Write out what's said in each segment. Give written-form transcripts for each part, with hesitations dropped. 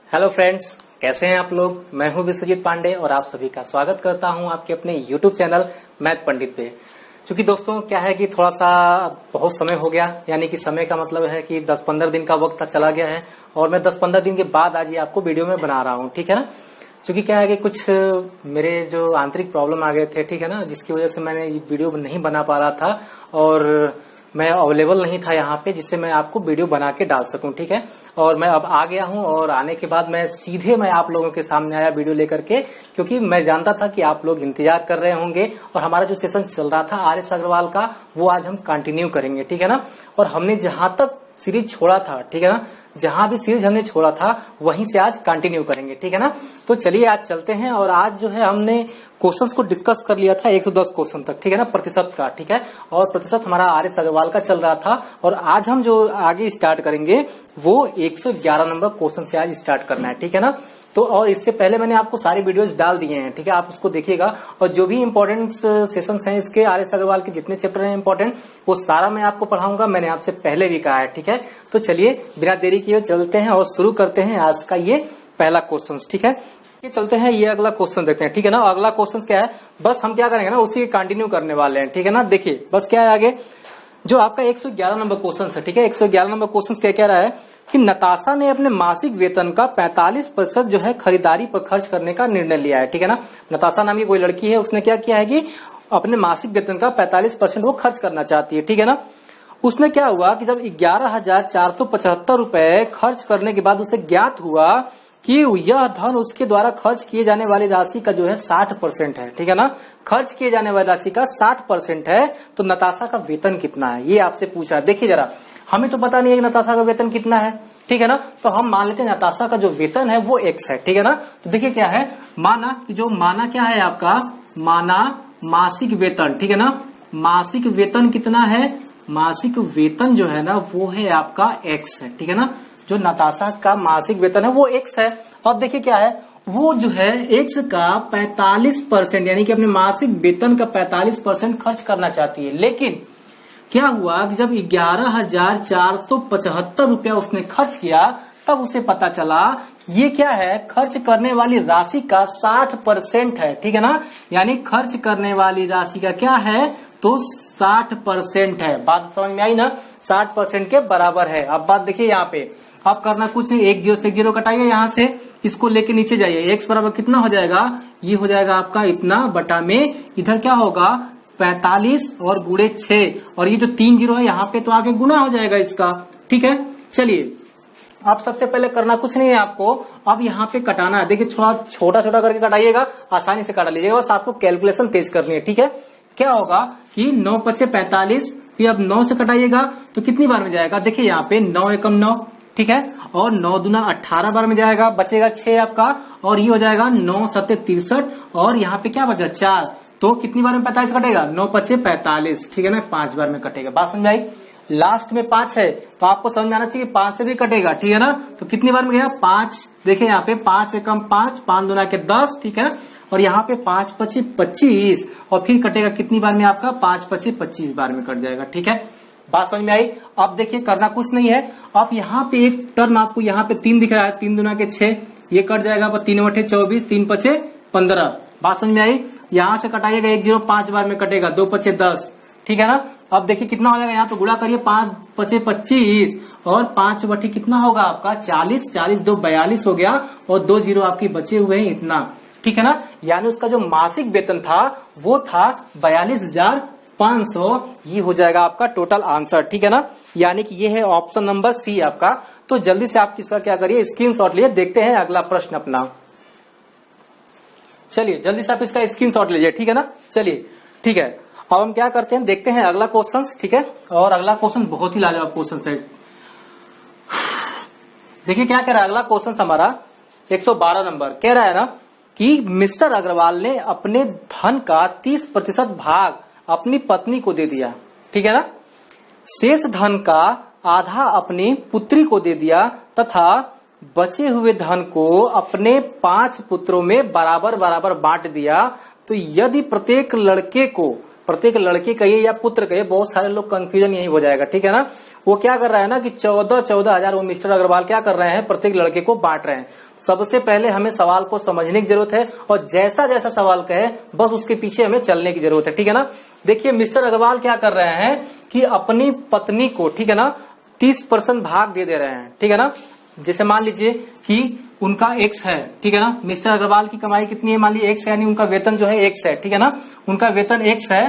Hello friends, कैसे हैं आप लोग। मैं हूं विश्वजीत पांडे और आप सभी का स्वागत करता हूं आपके अपने यूट्यूब चैनल मैथ पंडित पे। क्योंकि दोस्तों क्या है कि थोड़ा सा बहुत समय हो गया, यानी कि समय का मतलब है कि 10-15 दिन का वक्त चला गया है और मैं 10-15 दिन के बाद आज ये आपको वीडियो में बना रहा हूँ, ठीक है ना। क्योंकि क्या है कि कुछ मेरे जो आंतरिक प्रॉब्लम आ गए थे, ठीक है ना, जिसकी वजह से मैंने ये वीडियो नहीं बना पा रहा था और मैं अवेलेबल नहीं था यहाँ पे जिससे मैं आपको वीडियो बना के डाल सकूं, ठीक है। और मैं अब आ गया हूँ और आने के बाद मैं आप लोगों के सामने आया वीडियो लेकर के, क्योंकि मैं जानता था कि आप लोग इंतजार कर रहे होंगे और हमारा जो सेशन चल रहा था आर एस अग्रवाल का वो आज हम कंटिन्यू करेंगे, ठीक है ना। और हमने जहां तक सीरीज छोड़ा था, ठीक है ना, जहां भी सीरीज हमने छोड़ा था वहीं से आज कंटिन्यू करेंगे, ठीक है ना। तो चलिए आज चलते हैं और आज जो है हमने क्वेश्चंस को डिस्कस कर लिया था 110 क्वेश्चन तक, ठीक है ना, प्रतिशत का, ठीक है। और प्रतिशत हमारा आर एस अग्रवाल का चल रहा था और आज हम जो आगे स्टार्ट करेंगे वो 111 नंबर क्वेश्चन से आज स्टार्ट करना है, ठीक है ना। तो और इससे पहले मैंने आपको सारे वीडियोस डाल दिए हैं, ठीक है, आप उसको देखिएगा। और जो भी इंपॉर्टेंट सेशंस हैं इसके आर एस अग्रवाल के जितने चैप्टर हैं इंपॉर्टेंट, वो सारा मैं आपको पढ़ाऊंगा, मैंने आपसे पहले भी कहा है, ठीक है। तो चलिए बिना देरी किए चलते हैं और शुरू करते हैं आज का ये पहला क्वेश्चन, ठीक है। ये चलते हैं, ये अगला क्वेश्चन देखते हैं, ठीक है ना। अगला क्वेश्चन क्या है, बस हम क्या करेंगे ना उसी कंटिन्यू करने वाले हैं, ठीक है ना। देखिए बस क्या है आगे जो आपका 111 नंबर क्वेश्चन है, ठीक है। 111 नंबर क्वेश्चन क्या कह रहा है कि नताशा ने अपने मासिक वेतन का 45% जो है खरीदारी पर खर्च करने का निर्णय लिया है, ठीक है ना। नताशा नाम की कोई लड़की है, उसने क्या किया है कि अपने मासिक वेतन का 45% वो खर्च करना चाहती है, ठीक है ना। उसने क्या हुआ कि जब 11,475 रुपए खर्च करने के बाद उसे ज्ञात हुआ कि यह धन उसके द्वारा खर्च किए जाने वाली राशि का जो है 60% है, ठीक है ना। खर्च किए जाने वाली राशि का 60% है, तो नताशा का वेतन कितना है ये आपसे पूछा। देखिए जरा, हमें तो पता नहीं है कि नताशा का वेतन कितना है, ठीक है ना। तो हम मान लेते हैं नताशा का जो वेतन है वो x है, ठीक है ना। तो देखिए क्या है, माना कि जो माना क्या है आपका, माना मासिक वेतन, ठीक है ना। मासिक वेतन कितना है, मासिक वेतन जो है ना वो है आपका x है, ठीक है ना। जो नताशा का मासिक वेतन है वो x है। और देखिए क्या है, वो जो है x का 45% यानी कि अपने मासिक वेतन का 45% खर्च करना चाहती है। लेकिन क्या हुआ कि जब 11,475 रुपया उसने खर्च किया तब उसे पता चला ये क्या है, खर्च करने वाली राशि का 60% है, ठीक है ना। यानी खर्च करने वाली राशि का क्या है तो 60% है। बात समझ में आई ना, 60% के बराबर है। अब बात देखिए यहाँ पे, अब करना कुछ नहीं, 1 0 से 0 कटाइए, यहाँ से इसको लेके नीचे जाइए। x बराबर कितना हो जाएगा, ये हो जाएगा आपका इतना बटा में, इधर क्या होगा 45 और गुणे 6 और ये जो 3 0 है यहाँ पे तो आगे गुना हो जाएगा इसका, ठीक है। चलिए अब सबसे पहले करना कुछ नहीं है आपको, अब यहाँ पे कटाना है। देखिए थोड़ा छोटा छोटा करके कटाइएगा, आसानी से काटा लीजिएगा, बस आपको कैलकुलेशन तेज करनी है, ठीक है। क्या होगा कि 9 5 45, फिर अब 9 से कटाइएगा तो कितनी बार में जाएगा, देखिए यहाँ पे 9 एकम 9, ठीक है, और 9 दूना 18 बार में जाएगा, बचेगा 6 आपका, और ये हो जाएगा 9 7 63 और यहाँ पे क्या बचा 4, तो कितनी बार में 45 कटेगा, 9 5 45, ठीक है ना, 5 बार में कटेगा। बात समझ आई। लास्ट में 5 है तो आपको समझ में आना चाहिए 5 से भी कटेगा, ठीक है ना। तो कितनी बार में गया 5, देखिए यहाँ पे 5 एकम 5, 5 दूना के 10, ठीक है, और यहाँ पे 5 5 25 और फिर कटेगा कितनी बार में आपका 5 5 25 बार में कट जाएगा, ठीक है। बात समझ में आई। अब देखिए करना कुछ नहीं है, अब यहाँ पे एक टर्म आपको यहाँ पे 3 दिख रहा है, 3 दूना के 6, ये कट जाएगा 3 बटे 24, 3 5 15। बात समझ में आई। यहाँ से कटाइएगा 1 0 5 बार में कटेगा, 2 5 10, ठीक है ना। अब देखिए कितना हो जाएगा, यहाँ पे गुणा करिए, 5 5 25 और 5 बटे कितना होगा आपका 40, 40 2 42 हो गया और 2 0 आपकी बचे हुए हैं इतना, ठीक है ना। यानी उसका जो मासिक वेतन था वो था 42,500, ये हो जाएगा आपका टोटल आंसर, ठीक है ना। यानी कि ये है ऑप्शन नंबर सी आपका। तो जल्दी से आप इसका क्या करिए, स्क्रीनशॉट लिए, देखते हैं अगला प्रश्न अपना। चलिए जल्दी से आप इसका स्क्रीनशॉट लीजिए, ठीक है ना। चलिए ठीक है, अब हम क्या करते हैं, देखते हैं अगला क्वेश्चन, ठीक है। और अगला क्वेश्चन बहुत ही लाजवाब क्वेश्चन है। देखिए क्या कह रहा है अगला क्वेश्चन हमारा 112 नंबर, कह रहा है ना कि मिस्टर अग्रवाल ने अपने धन का 30% भाग अपनी पत्नी को दे दिया, ठीक है ना। शेष धन का आधा अपनी पुत्री को दे दिया तथा बचे हुए धन को अपने 5 पुत्रों में बराबर बराबर बांट दिया। तो यदि प्रत्येक लड़के को प्रत्येक लड़के कहिए या पुत्र कहिए, बहुत सारे लोग कंफ्यूजन यही हो जाएगा, ठीक है ना। वो क्या कर रहा है ना कि 14,000 वो मिस्टर अग्रवाल क्या कर रहे हैं, प्रत्येक लड़के को बांट रहे हैं। सबसे पहले हमें सवाल को समझने की जरूरत है और जैसा जैसा सवाल कहे बस उसके पीछे हमें चलने की जरूरत है, ठीक है ना। देखिए मिस्टर अग्रवाल क्या कर रहे हैं कि अपनी पत्नी को, ठीक है ना, 30% भाग दे रहे हैं, ठीक है ना। जैसे मान लीजिए कि उनका एक्स है, ठीक है ना, मिस्टर अग्रवाल की कमाई कितनी है, मान लीजिए एक्स है, यानी उनका वेतन जो है एक्स है, ठीक है ना, उनका वेतन एक्स है।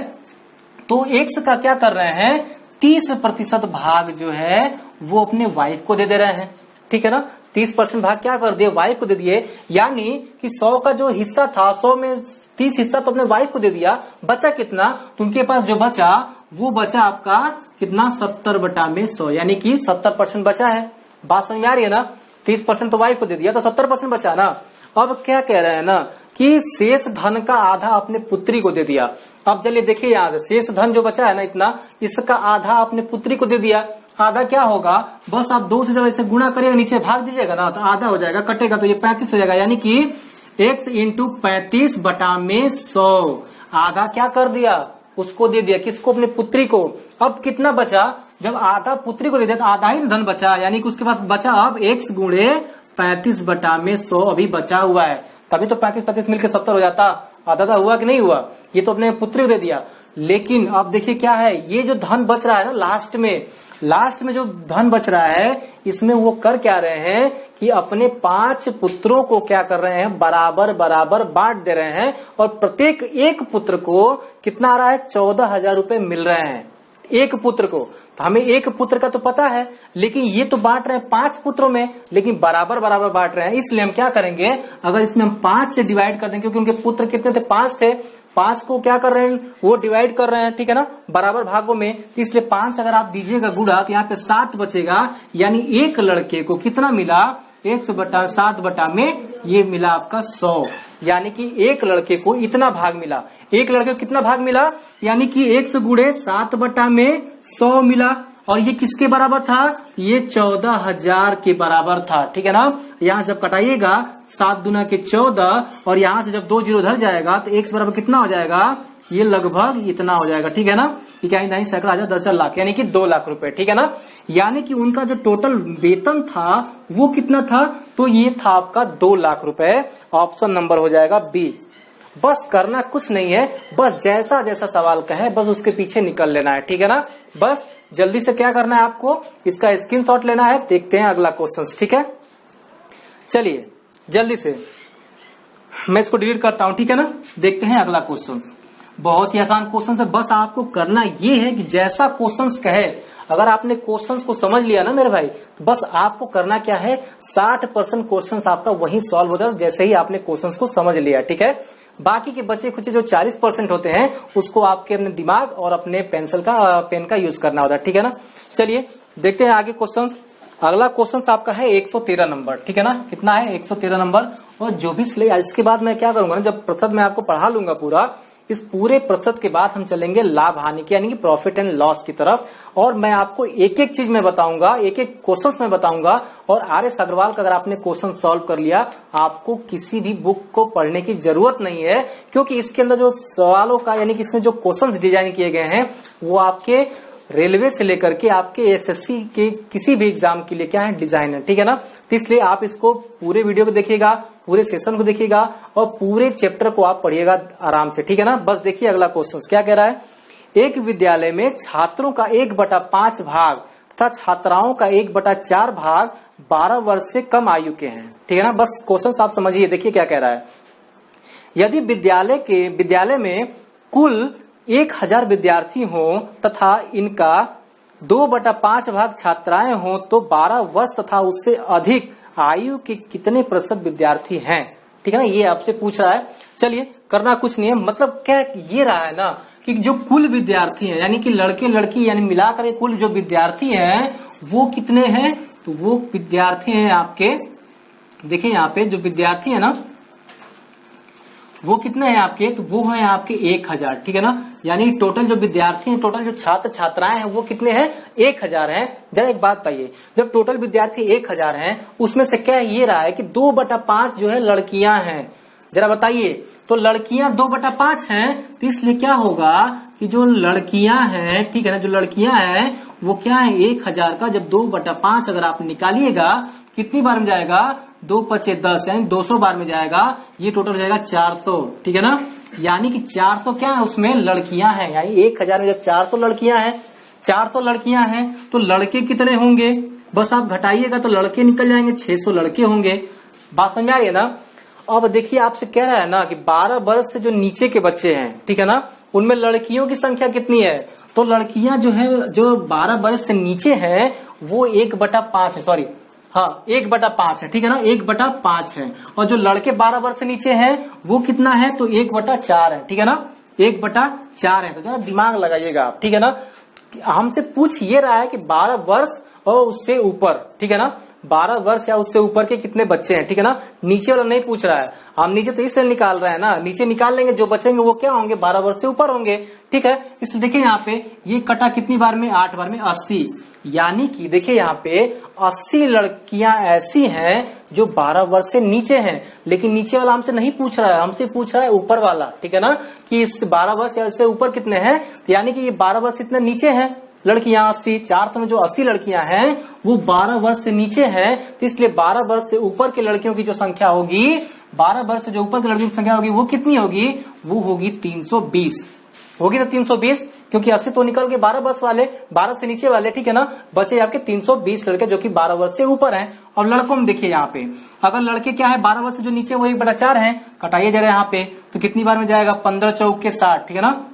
तो एक्स का क्या कर रहे हैं, 30% भाग जो है वो अपने वाइफ को दे रहे हैं, ठीक है ना। 30% भाग क्या कर दिए, वाइफ को दे दिए, यानी कि 100 का जो हिस्सा था, 100 में 30 हिस्सा तो अपने वाइफ को दे दिया। बचा कितना, उनके पास जो बचा वो बचा आपका कितना, 70/100, यानी कि 70% बचा है। बात समझ में आ रही है ना। 30% तो वाइफ को दे दिया तो 70% बचा ना। अब क्या कह रहे हैं ना कि शेष धन का आधा अपने पुत्री को दे दिया। अब चलिए देखिए यहाँ से शेष धन जो बचा है ना इतना, इसका आधा अपने पुत्री को दे दिया। आधा क्या होगा, बस आप 2 से जब ऐसे गुणा करिएगा, नीचे भाग दीजिएगा ना, तो आधा हो जाएगा, कटेगा तो ये 35 हो जाएगा, यानी कि x × 35/100 आधा क्या कर दिया, उसको दे दिया, किसको, अपने पुत्री को। अब कितना बचा, जब आधा पुत्री को दे दिया तो आधा ही धन बचा, यानी कि उसके पास बचा अब x × 35/100 अभी बचा हुआ है। तभी तो 35 मिलकर 70 हो जाता। आधा हुआ कि नहीं हुआ, ये तो अपने पुत्री को दे दिया। लेकिन अब देखिए क्या है, ये जो धन बच रहा है ना लास्ट में जो धन बच रहा है, इसमें वो कर क्या रहे हैं कि अपने 5 पुत्रों को क्या कर रहे हैं, बराबर बराबर बांट दे रहे हैं। और प्रत्येक एक पुत्र को कितना आ रहा है, 14,000 रुपए मिल रहे हैं एक पुत्र को। तो हमें एक पुत्र का तो पता है, लेकिन ये तो बांट रहे हैं 5 पुत्रों में, लेकिन बराबर बराबर बांट रहे हैं। इसलिए हम क्या करेंगे, अगर इसमें हम 5 से डिवाइड कर देंगे, क्योंकि उनके पुत्र कितने थे, 5 थे, 5 को क्या कर रहे हैं, वो डिवाइड कर रहे हैं, ठीक है ना, बराबर भागों में। इसलिए 5 से अगर आप दीजिएगा गुणा तो यहाँ पे 7 बचेगा, यानी एक लड़के को कितना मिला, 1/7 में ये मिला आपका 100, यानी कि एक लड़के को इतना भाग मिला। एक लड़के को कितना भाग मिला, यानी कि 1 से गुणे 7/100 मिला। और ये किसके बराबर था, ये 14,000 के बराबर था, ठीक है ना। यहाँ से जब कटाइएगा 7 दूना के 14, और यहाँ से जब 2 जीरो उधर जाएगा तो x बराबर कितना हो जाएगा, ये लगभग इतना हो जाएगा, ठीक है ना। इकाई दाई सैकड़ा 10,000 लाख, यानी कि 2 लाख रुपए, ठीक है ना। यानी कि उनका जो टोटल वेतन था वो कितना था, तो ये था आपका 2 लाख रुपए। ऑप्शन नंबर हो जाएगा बी। बस करना कुछ नहीं है, बस जैसा जैसा सवाल कहे बस उसके पीछे निकल लेना है, ठीक है ना। बस जल्दी से क्या करना है आपको, इसका स्क्रीनशॉट लेना है। देखते हैं अगला क्वेश्चन, ठीक है। चलिए जल्दी से मैं इसको डिलीट करता हूं, ठीक है ना। देखते हैं अगला क्वेश्चन, बहुत ही आसान क्वेश्चन है। बस आपको करना ये है कि जैसा क्वेश्चन कहे, अगर आपने क्वेश्चन को समझ लिया ना मेरे भाई, तो बस आपको करना क्या है, 60% क्वेश्चन आपका वही सॉल्व हो जाए जैसे ही आपने क्वेश्चन को समझ लिया, ठीक है। बाकी के बचे कुछ जो 40% होते हैं उसको आपके अपने दिमाग और अपने पेन का यूज करना होता है, ठीक है ना। चलिए देखते हैं आगे क्वेश्चन। अगला क्वेश्चन आपका है 113 नंबर, ठीक है ना। कितना है, 113 नंबर। और जो भी इसके बाद मैं क्या करूंगा ना, जब प्रतिशत मैं आपको पढ़ा लूंगा पूरा, इस पूरे प्रतिशत के बाद हम चलेंगे लाभ हानि की, यानी कि प्रॉफिट एंड लॉस की तरफ। और मैं आपको एक एक चीज में बताऊंगा, एक एक क्वेश्चन में बताऊंगा। और RS अग्रवाल का अगर आपने क्वेश्चन सॉल्व कर लिया, आपको किसी भी बुक को पढ़ने की जरूरत नहीं है, क्योंकि इसके अंदर जो सवालों का, यानी कि इसमें जो क्वेश्चन डिजाइन किए गए हैं वो आपके रेलवे से लेकर के आपके SSC के किसी भी एग्जाम के लिए क्या है, डिजाइन है, ठीक है ना। तो इसलिए आप इसको पूरे वीडियो को देखिएगा, पूरे सेशन को देखिएगा और पूरे चैप्टर को आप पढ़िएगा आराम से, ठीक है ना। बस देखिए अगला क्वेश्चन क्या कह रहा है। एक विद्यालय में छात्रों का 1/5 भाग तथा छात्राओं का 1/4 भाग 12 वर्ष से कम आयु के हैं, ठीक है ना। बस क्वेश्चन आप समझिए, देखिए क्या कह रहा है। यदि विद्यालय में कुल 1000 विद्यार्थी हों तथा इनका 2/5 भाग छात्राएं हों, तो 12 वर्ष तथा उससे अधिक आयु के कितने प्रतिशत विद्यार्थी हैं, ठीक है ना। ये आपसे पूछ रहा है। चलिए करना कुछ नहीं है, मतलब क्या ये रहा है ना कि जो कुल विद्यार्थी हैं, यानी कि लड़के लड़की यानी मिलाकर कुल जो विद्यार्थी हैं वो कितने हैं, तो वो विद्यार्थी हैं आपके, देखिए यहाँ पे जो विद्यार्थी है ना वो कितने हैं आपके, तो वो है आपके 1000, ठीक है ना। यानी टोटल जो विद्यार्थी हैं, टोटल जो छात्र छात्राएं हैं वो कितने हैं, 1000 हैं। जरा एक बात बताइए, जब टोटल विद्यार्थी 1000 हैं, उसमें से क्या ये रहा है कि 2/5 जो है लड़कियां हैं। जरा बताइए तो लड़कियां 2/5 हैं, तो इसलिए क्या होगा कि जो लड़कियां हैं, ठीक है ना, जो लड़कियां हैं वो क्या है 1000 का जब 2/5 अगर आप निकालिएगा कितनी बार में जाएगा, 2 × 10 यानी 200 बार में जाएगा। ये टोटल हो जाएगा 400, ठीक है ना, यानी कि 400 क्या है उसमें लड़कियां हैं, यानी 1000 में जब 400 लड़कियां हैं, 400 लड़कियां हैं तो लड़के कितने होंगे, बस आप घटाइएगा तो लड़के निकल जाएंगे, 600 लड़के होंगे। बात समझ आ रही है ना। अब देखिए आपसे कह रहा है ना कि 12 वर्ष से जो नीचे के बच्चे हैं, ठीक है ना, उनमें लड़कियों की संख्या कितनी है, तो लड़कियां जो है जो 12 वर्ष से नीचे है वो 1/5 है, सॉरी हाँ 1/5 है, ठीक है ना, 1/5 है। और जो लड़के 12 वर्ष से नीचे हैं वो कितना है, तो 1/4 है, ठीक है ना, 1/4 है। तो जरा दिमाग लगाइएगा आप, ठीक है ना। हमसे पूछ ये रहा है कि 12 वर्ष और उससे ऊपर, ठीक है ना, 12 वर्ष या उससे ऊपर के कितने बच्चे हैं, ठीक है ना, नीचे वाला नहीं पूछ रहा है। हम नीचे तो इसलिए निकाल रहे हैं ना, नीचे निकाल लेंगे, जो बचेंगे वो क्या होंगे, 12 वर्ष से ऊपर होंगे, ठीक है। इसलिए देखिए यहाँ पे ये कटा कितनी बार में, 8 बार में, 80, यानी कि देखिए यहाँ पे 80 लड़कियां ऐसी हैं जो 12 वर्ष से नीचे हैं। लेकिन नीचे वाला हमसे नहीं पूछ रहा है, हमसे पूछ रहा है ऊपर वाला, ठीक है ना, कि इस 12 वर्ष या इससे ऊपर कितने हैं, यानी कि ये 12 वर्ष इतने नीचे हैं लड़कियां 80, 400 में जो 80 लड़कियां हैं वो 12 वर्ष से नीचे हैं, तो इसलिए 12 वर्ष से ऊपर की लड़कियों की जो संख्या होगी, 12 वर्ष से जो ऊपर की लड़कियों की संख्या होगी वो कितनी होगी, वो होगी 320 होगी, तो 320, क्योंकि 80 तो निकल गए 12 वर्ष वाले, 12 से नीचे वाले, ठीक है ना, बचे आपके 320 लड़के जो कि 12 वर्ष से ऊपर हैं। और लड़कों में देखिए यहाँ पे अगर लड़के क्या है 12 वर्ष से जो नीचे वो 1/4 है, कटाइए जरा यहाँ पे, तो कितनी बार में जाएगा, 15 चौके 60, ठीक है ना।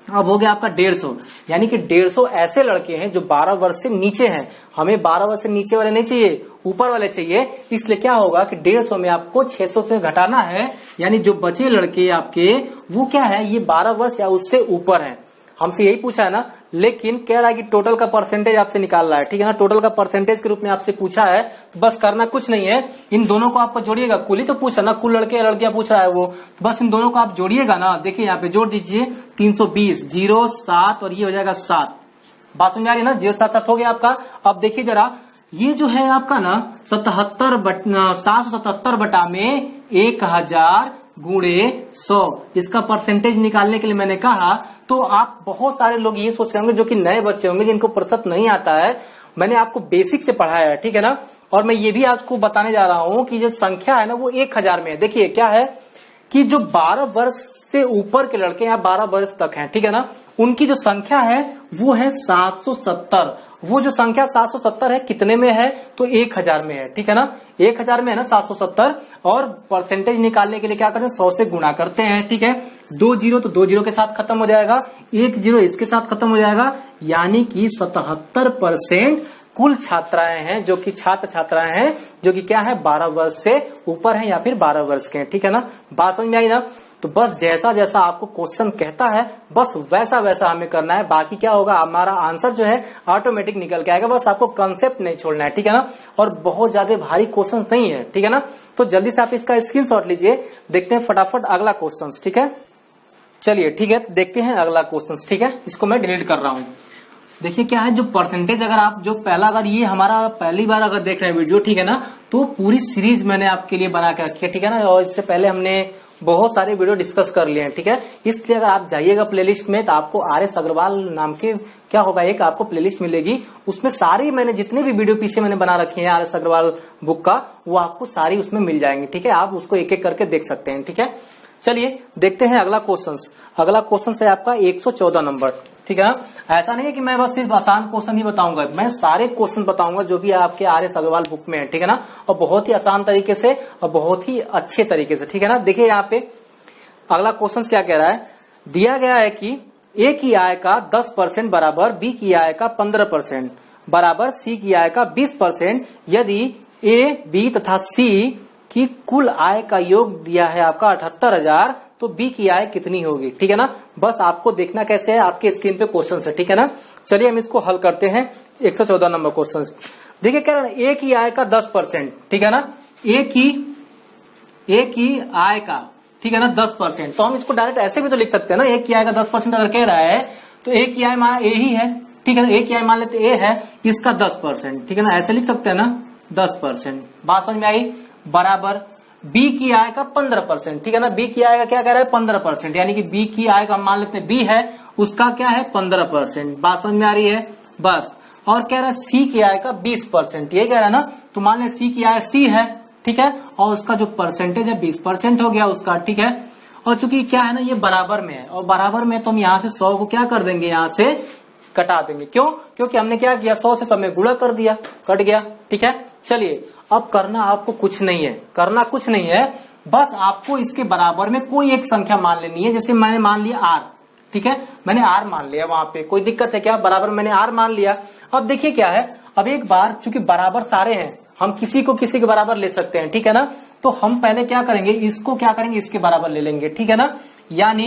अब हो गया आपका 150, यानी कि 150 ऐसे लड़के हैं जो 12 वर्ष से नीचे हैं। हमें 12 वर्ष से नीचे वाले नहीं चाहिए, ऊपर वाले चाहिए, इसलिए क्या होगा कि 150 में आपको 600 से घटाना है, यानी जो बचे लड़के आपके वो क्या है, ये 12 वर्ष या उससे ऊपर है। हमसे यही पूछा है ना, लेकिन कह रहा है कि टोटल का परसेंटेज आपसे निकाल रहा है, ठीक है ना, टोटल का परसेंटेज के रूप में आपसे पूछा है। तो बस करना कुछ नहीं है, इन दोनों को आपको जोड़िएगा, कुल ही तो पूछा ना, कुल लड़के लड़कियां पूछ रहा है वो, तो बस इन दोनों को आप जोड़िएगा ना। देखिए यहाँ पे जोड़ दीजिए 320, 0 7 और ये हो जाएगा 7। बात समझ आ रही है ना, 0 7 7 हो गया आपका। अब देखिए जरा ये जो है आपका ना 777 बटा में 1000 गुणे 100, इसका परसेंटेज निकालने के लिए मैंने कहा। तो आप बहुत सारे लोग ये सोच रहे होंगे जो कि नए बच्चे होंगे जिनको प्रतिशत नहीं आता है, मैंने आपको बेसिक से पढ़ाया है, ठीक है ना। और मैं ये भी आपको बताने जा रहा हूं कि जो संख्या है ना वो 1000 में है। देखिए क्या है कि जो 12 वर्ष से ऊपर के लड़के या 12 वर्ष तक हैं, ठीक है ना, उनकी जो संख्या है वो है 770। वो जो संख्या 770 है कितने में है, तो 1000 में है, ठीक है ना, 1000 में है ना 770। और परसेंटेज निकालने के लिए क्या करते हैं, 100 से गुणा करते हैं, ठीक है। 2 0 तो 2 0 के साथ खत्म हो जाएगा, 1 0 इसके साथ खत्म हो जाएगा, यानी कि 77% कुल छात्राएं हैं जो कि छात्र छात्राएं हैं जो कि क्या है 12 वर्ष से ऊपर हैं या फिर 12 वर्ष के हैं, ठीक है ना। बात समझ में आई ना। तो बस जैसा जैसा आपको क्वेश्चन कहता है बस वैसा वैसा हमें करना है, बाकी क्या होगा हमारा आंसर जो है ऑटोमेटिक निकल के आएगा, बस आपको कंसेप्ट नहीं छोड़ना है, ठीक है ना। और बहुत ज्यादा भारी क्वेश्चन नहीं है, ठीक है ना। तो जल्दी से आप इसका स्क्रीनशॉट लीजिए, देखते हैं फटाफट अगला क्वेश्चन, ठीक है। चलिए ठीक है, तो देखते हैं अगला क्वेश्चन, ठीक है। इसको मैं डिलीट कर रहा हूं। देखिए क्या है, जो परसेंटेज अगर आप जो पहला अगर ये हमारा पहली बार अगर देख रहे हैं वीडियो, ठीक है ना, तो पूरी सीरीज मैंने आपके लिए बना के रखी है, ठीक है ना। और इससे पहले हमने बहुत सारे वीडियो डिस्कस कर लिए हैं, ठीक है। इसलिए अगर आप जाइएगा प्लेलिस्ट में तो आपको RS अग्रवाल नाम के क्या होगा एक आपको प्लेलिस्ट मिलेगी, उसमें सारी मैंने जितने भी वीडियो पीछे मैंने बना रखी है RS अग्रवाल बुक का, वो आपको सारी उसमें मिल जाएंगी, ठीक है। आप उसको एक एक करके देख सकते हैं, ठीक है। चलिए देखते हैं अगला क्वेश्चन। अगला क्वेश्चन है आपका 114 नंबर, ठीक है ना। ऐसा नहीं है कि मैं बस सिर्फ आसान क्वेश्चन ही बताऊंगा, मैं सारे क्वेश्चन बताऊंगा जो भी आपके RS अग्रवाल बुक में है, ठीक है ना। और बहुत ही आसान तरीके से और बहुत ही अच्छे तरीके से, ठीक है ना। देखिए यहाँ पे अगला क्वेश्चन क्या कह रहा है, दिया गया है कि A की आय का 10% बराबर B की आय का 15% बराबर C की आय का 20%। यदि A, B तथा C की कुल आय का योग दिया है आपका 78,000, तो B की आय कितनी होगी, ठीक है ना। बस आपको देखना कैसे है, आपके स्क्रीन पे क्वेश्चन है, ठीक है ना। चलिए हम इसको हल करते हैं। 114 नंबर क्वेश्चन देखिए क्या है, A की आय का 10%, ठीक है ना, A की आय का, ठीक है ना 10%। तो हम इसको डायरेक्ट ऐसे भी तो लिख सकते हैं ना, A की आय का 10% अगर कह रहा है तो A की आय मान A ही है, ठीक है ना। A की आय मान लेते A है, इसका 10%, ठीक है ना, ऐसे लिख सकते हैं ना 10%। बात समझ में आई। बराबर बी की आय का 15%, ठीक है ना। बी की आय का क्या कह रहा है 15%, यानी कि बी की आय का हम मान लेते हैं बी है उसका क्या है 15%। बात समझ में आ रही है बस। और कह रहा है सी की आय का 20%, ये कह रहा है ना। तो मान ले सी की आय सी है, ठीक है, और उसका जो परसेंटेज है 20% हो गया उसका, ठीक है। और चूंकि क्या है ना ये बराबर में है, और बराबर में तो हम यहाँ से 100 को क्या कर देंगे, यहाँ से कटा देंगे। क्यों? क्योंकि हमने क्या किया 100 से सब में गुणा कर दिया, कट गया, ठीक है। चलिए अब करना आपको कुछ नहीं है, करना कुछ नहीं है, बस आपको इसके बराबर में कोई एक संख्या मान लेनी है। जैसे मैंने मान लिया आर, ठीक है, मैंने आर मान लिया, वहां पे कोई दिक्कत है क्या? बराबर मैंने आर मान लिया। अब देखिए क्या है, अब एक बार चूंकि बराबर सारे हैं, हम किसी को किसी के बराबर ले सकते हैं, ठीक है ना। तो हम पहले क्या करेंगे, इसको क्या करेंगे, इसके बराबर ले लेंगे, ठीक है ना। यानी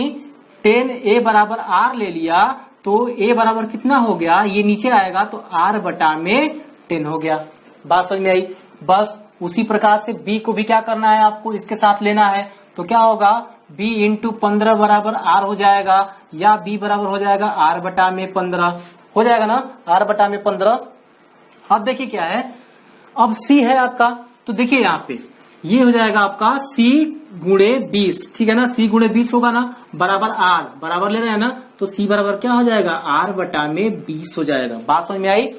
10a बराबर आर ले लिया, तो a बराबर कितना हो गया, ये नीचे आएगा तो r बटा में 10 हो गया। बात समझ में आई। बस उसी प्रकार से b को भी क्या करना है, आपको इसके साथ लेना है। तो क्या होगा, b इंटू 15 बराबर r हो जाएगा, या b बराबर हो जाएगा r बटा में 15 हो जाएगा ना, r बटा में 15। अब देखिए क्या है, अब c है आपका, तो देखिए यहाँ पे ये हो जाएगा आपका c गुणे 20, ठीक है ना। c गुणे 20 होगा ना, बराबर r, बराबर ले रहे हैं ना, तो c बराबर क्या हो जाएगा, r बटा में 20 हो जाएगा। बात समझ में आई।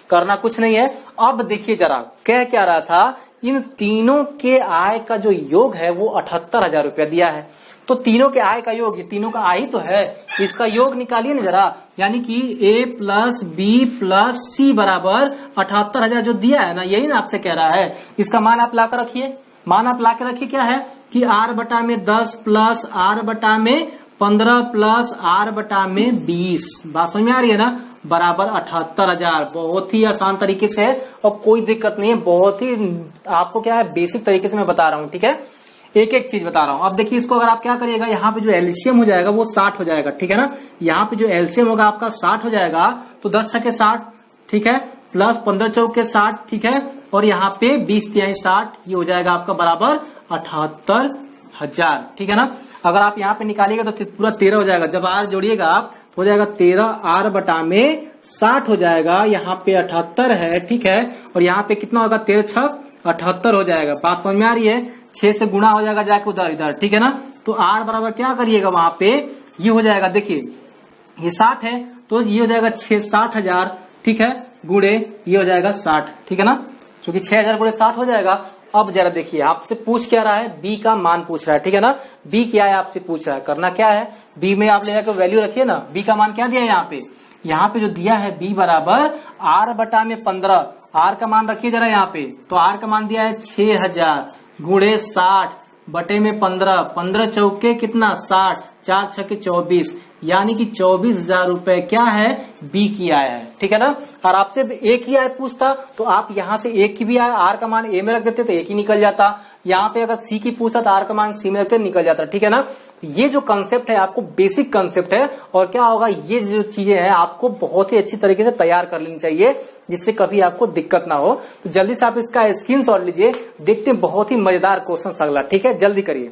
करना कुछ नहीं है। अब देखिए जरा कह क्या रहा था, इन तीनों के आय का जो योग है वो 78,000 रुपया दिया है। तो तीनों के आय का योग, ये तीनों का आय ही तो है, इसका योग निकालिए ना जरा। यानी कि a प्लस बी प्लस सी बराबर 78,000 जो दिया है ना, यही ना आपसे कह रहा है। इसका मान आप लाकर रखिए, मान आप ला के रखिए क्या है कि r बटा में 10 प्लस r बटा में 15 प्लस r बटा में 20। बात समझ में आ रही है ना, बराबर 78,000। बहुत ही आसान तरीके से है और कोई दिक्कत नहीं है, बहुत ही आपको क्या है बेसिक तरीके से मैं बता रहा हूँ, ठीक है। एक एक चीज बता रहा हूँ। अब देखिए इसको अगर आप क्या करिएगा, यहाँ पे जो एलसीएम हो जाएगा वो 60 हो जाएगा, ठीक है ना। यहाँ पे जो एलसीएम होगा आपका 60 हो जाएगा, तो 10 छके 60, ठीक है, प्लस 15 चौके 60, ठीक है, और यहाँ पे 20 तिहाई 60, ये हो जाएगा आपका बराबर 78,000, ठीक है ना। अगर आप यहाँ पे निकालिएगा तो पूरा 13 हो जाएगा। जब आर जोड़िएगा आप हो जाएगा 13 आर बटा में 60 हो जाएगा, यहाँ पे 78 है, ठीक है, और यहाँ पे कितना होगा 13 छक 78 हो जाएगा। बात समझ में आ रही है। 6 से गुणा हो जाएगा जाके उधर इधर, ठीक है ना। तो आर बराबर क्या करिएगा वहां पे, ये हो जाएगा, देखिए ये 60 है तो ये हो जाएगा 60,000, ठीक है, गुणे ये हो जाएगा 60, ठीक है ना, क्योंकि 6,000 गुणे 60 हो जाएगा। अब जरा देखिए आपसे पूछ क्या रहा है, बी का मान पूछ रहा है, ठीक है ना। बी क्या है आपसे पूछ रहा है, करना क्या है, बी में आप ले जाकर वैल्यू रखिए ना। बी का मान क्या दिया है यहाँ पे जो दिया है बी बराबर आर बटा में 15, आर का मान रखिए जरा यहाँ पे। तो आर का मान दिया है 6,000 गुणे 60 बटे में 15, 15 चौके कितना 60, 4 छके 24, यानी कि 24,000 रुपए क्या है बी की आय है, ठीक है ना। और आपसे एक ही आय पूछता तो आप यहाँ से एक की भी आय आर का मान ए में रख देते तो एक ही निकल जाता। यहाँ पे अगर सी की पूछता तो आर का मान सी में रखते निकल जाता, ठीक है ना। ये जो कंसेप्ट है आपको बेसिक कंसेप्ट है, और क्या होगा ये जो चीजें हैं आपको बहुत ही अच्छी तरीके से तैयार कर लेनी चाहिए, जिससे कभी आपको दिक्कत ना हो। तो जल्दी से आप इसका स्क्रीनशॉट लीजिए, देखते हैं बहुत ही मजेदार क्वेश्चन अगला, ठीक है, जल्दी करिए।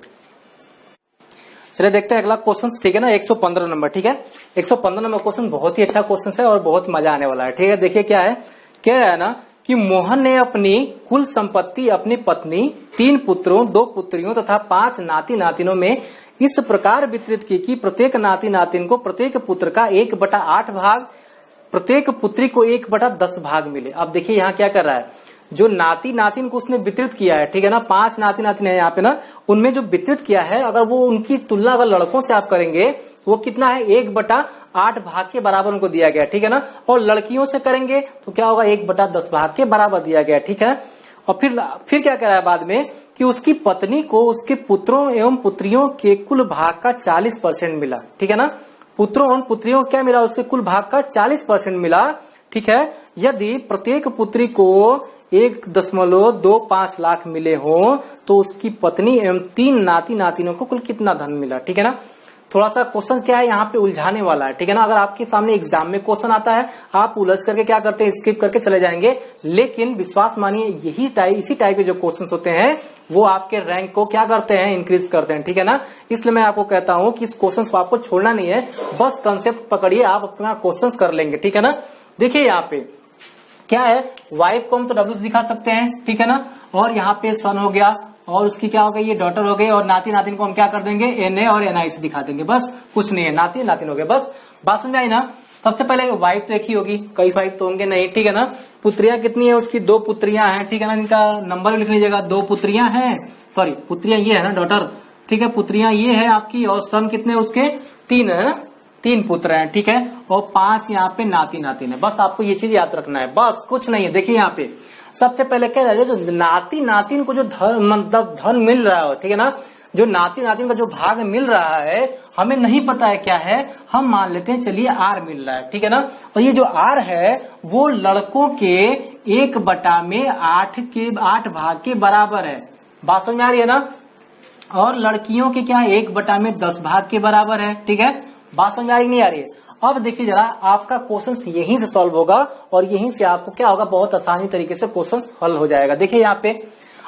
चलिए देखते हैं अगला क्वेश्चन, ठीक है ना, 115 नंबर, ठीक है। 115 नंबर क्वेश्चन बहुत ही अच्छा क्वेश्चन है और बहुत मजा आने वाला है, ठीक है। देखिए क्या है, क्या है ना कि मोहन ने अपनी कुल संपत्ति अपनी पत्नी, 3 पुत्रों, 2 पुत्रियों तथा 5 नाती नातिनों में इस प्रकार वितरित की कि प्रत्येक नाती नातिन को प्रत्येक पुत्र का 1/8 भाग, प्रत्येक पुत्री को 1/10 भाग मिले। अब देखिए यहाँ क्या कर रहा है, जो नाती नातिन को उसने वितरित किया है, ठीक है ना, 5 नाती नातिन है यहाँ पे ना, उनमें जो वितरित किया है अगर वो उनकी तुलना अगर लड़कों से आप करेंगे वो कितना है 1/8 भाग के बराबर उनको दिया गया, ठीक है ना। और लड़कियों से करेंगे तो क्या होगा 1/10 भाग के बराबर दिया गया, ठीक है। और फिर क्या कह रहा है बाद में कि उसकी पत्नी को उसके पुत्रों एवं पुत्रियों के कुल भाग का 40% मिला, ठीक है ना। पुत्रों एवं पुत्रियों को क्या मिला, उसके कुल भाग का 40% मिला, ठीक है। यदि प्रत्येक पुत्री को 1.25 लाख मिले हो तो उसकी पत्नी एवं 3 नाती नातिनों को कुल कितना धन मिला, ठीक है ना। थोड़ा सा क्वेश्चन क्या है यहाँ पे उलझाने वाला है, ठीक है ना। अगर आपके सामने एग्जाम में क्वेश्चन आता है आप उलझ करके क्या करते हैं, स्किप करके चले जाएंगे, लेकिन विश्वास मानिए इसी टाइप के जो क्वेश्चन होते हैं वो आपके रैंक को क्या करते हैं, इंक्रीज करते हैं, ठीक है ना। इसलिए मैं आपको कहता हूँ कि इस क्वेश्चन को आपको छोड़ना नहीं है, बस कंसेप्ट पकड़िए, आप अपना क्वेश्चन कर लेंगे, ठीक है ना। देखिए यहाँ पे क्या है, वाइफ को हम तो डब्ल्यू दिखा सकते हैं, ठीक है ना, और यहाँ पे सन हो गया, और उसकी क्या हो गई, ये डॉटर हो गई, और नाती नातिन को हम क्या कर देंगे, NA और NI से दिखा देंगे, बस कुछ नहीं है, नाती नातिन हो गए। बस बात समझ आई ना। सबसे पहले वाइफ तो एक ही होगी, कई वाइफ तो होंगे नहीं, ठीक है ना। पुत्रियां कितनी है उसकी, 2 पुत्रियां हैं, ठीक है ना। इनका नंबर भी लिख लीजिएगा, 2 पुत्रियां हैं, सॉरी पुत्रियां ये है ना डॉटर, ठीक है। पुत्रियां ये है आपकी, और सन कितने उसके 3 है ना, 3 पुत्र हैं, ठीक है। और 5 यहाँ पे नाती नातिन है। बस आपको ये चीज याद रखना है, बस कुछ नहीं है। देखिए यहाँ पे सबसे पहले क्या है, जो नाती नातिन को जो धन मतलब धन मिल रहा है, ठीक है ना, जो नाती नातिन का जो भाग मिल रहा है, हमें नहीं पता है क्या है, हम मान लेते हैं चलिए R मिल रहा है, ठीक है ना। और ये जो R है वो लड़कों के 1/8 भाग के बराबर है। बात समझ में आ रही है ना। और लड़कियों के क्या 1/10 भाग के बराबर है, ठीक है। बात समझ में आ रही नहीं आ रही है। अब देखिए जरा, आपका क्वेश्चन यहीं से सॉल्व होगा और यहीं से आपको क्या होगा, बहुत आसानी तरीके से क्वेश्चन हल हो जाएगा। देखिए यहाँ पे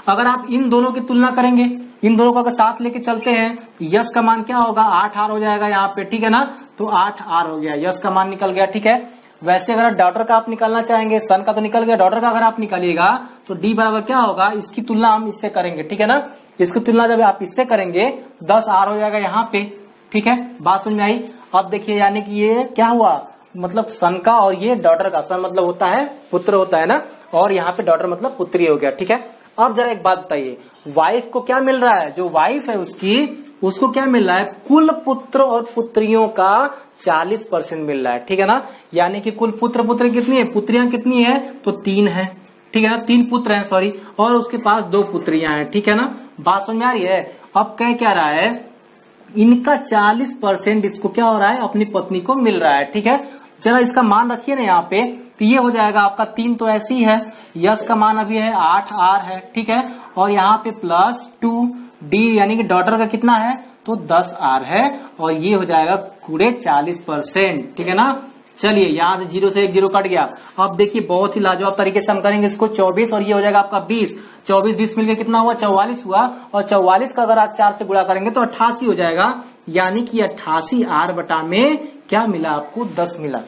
अगर आप इन दोनों की तुलना करेंगे, इन दोनों को अगर साथ लेके चलते हैं, यश का मान क्या होगा, 8R हो जाएगा यहाँ पे, ठीक है ना। तो 8R हो गया, यश का मान निकल गया, ठीक है। वैसे अगर डॉटर का आप निकालना चाहेंगे, सन का तो निकल गया, डॉटर का अगर आप निकालिएगा तो D बराबर क्या होगा, इसकी तुलना हम इससे करेंगे, ठीक है ना। इसकी तुलना जब आप इससे करेंगे 10R हो जाएगा यहाँ पे, ठीक है। बात समझ में आई। अब देखिए यानी कि ये क्या हुआ, मतलब सन का, और ये डॉटर का, सन मतलब होता है पुत्र होता है ना, और यहाँ पे डॉटर मतलब पुत्री हो गया, ठीक है। अब जरा एक बात बताइए, वाइफ को क्या मिल रहा है, जो वाइफ है उसकी, उसको क्या मिल रहा है, कुल पुत्र और पुत्रियों का 40% मिल रहा है, ठीक है ना। यानी कि कुल पुत्र पुत्री कितनी है, पुत्रियां कितनी है, तो 3 है, ठीक है ना। 3 पुत्र हैं सॉरी, और उसके पास 2 पुत्रियां हैं, ठीक है ना। बात समझ में आ रही है। अब कह क्या रहा है, इनका 40% इसको क्या हो रहा है, अपनी पत्नी को मिल रहा है, ठीक है। जरा इसका मान रखिए ना यहाँ पे, तो ये हो जाएगा आपका 3 तो ऐसी ही है, यश का मान अभी है 8R है, ठीक है। और यहाँ पे +2D यानी कि डॉटर का कितना है, तो 10R है, और ये हो जाएगा पूरे 40%, ठीक है ना। चलिए यहाँ से 0 से 1 0 कट गया। अब देखिए बहुत ही लाजवाब तरीके से हम करेंगे इसको, 24 और ये हो जाएगा आपका 20, 24 20 मिलकर कितना हुआ, 44 हुआ, और 44 का अगर आप 4 से गुणा करेंगे तो 88 हो जाएगा। यानी कि 88R बटा में क्या मिला आपको, 10 मिला,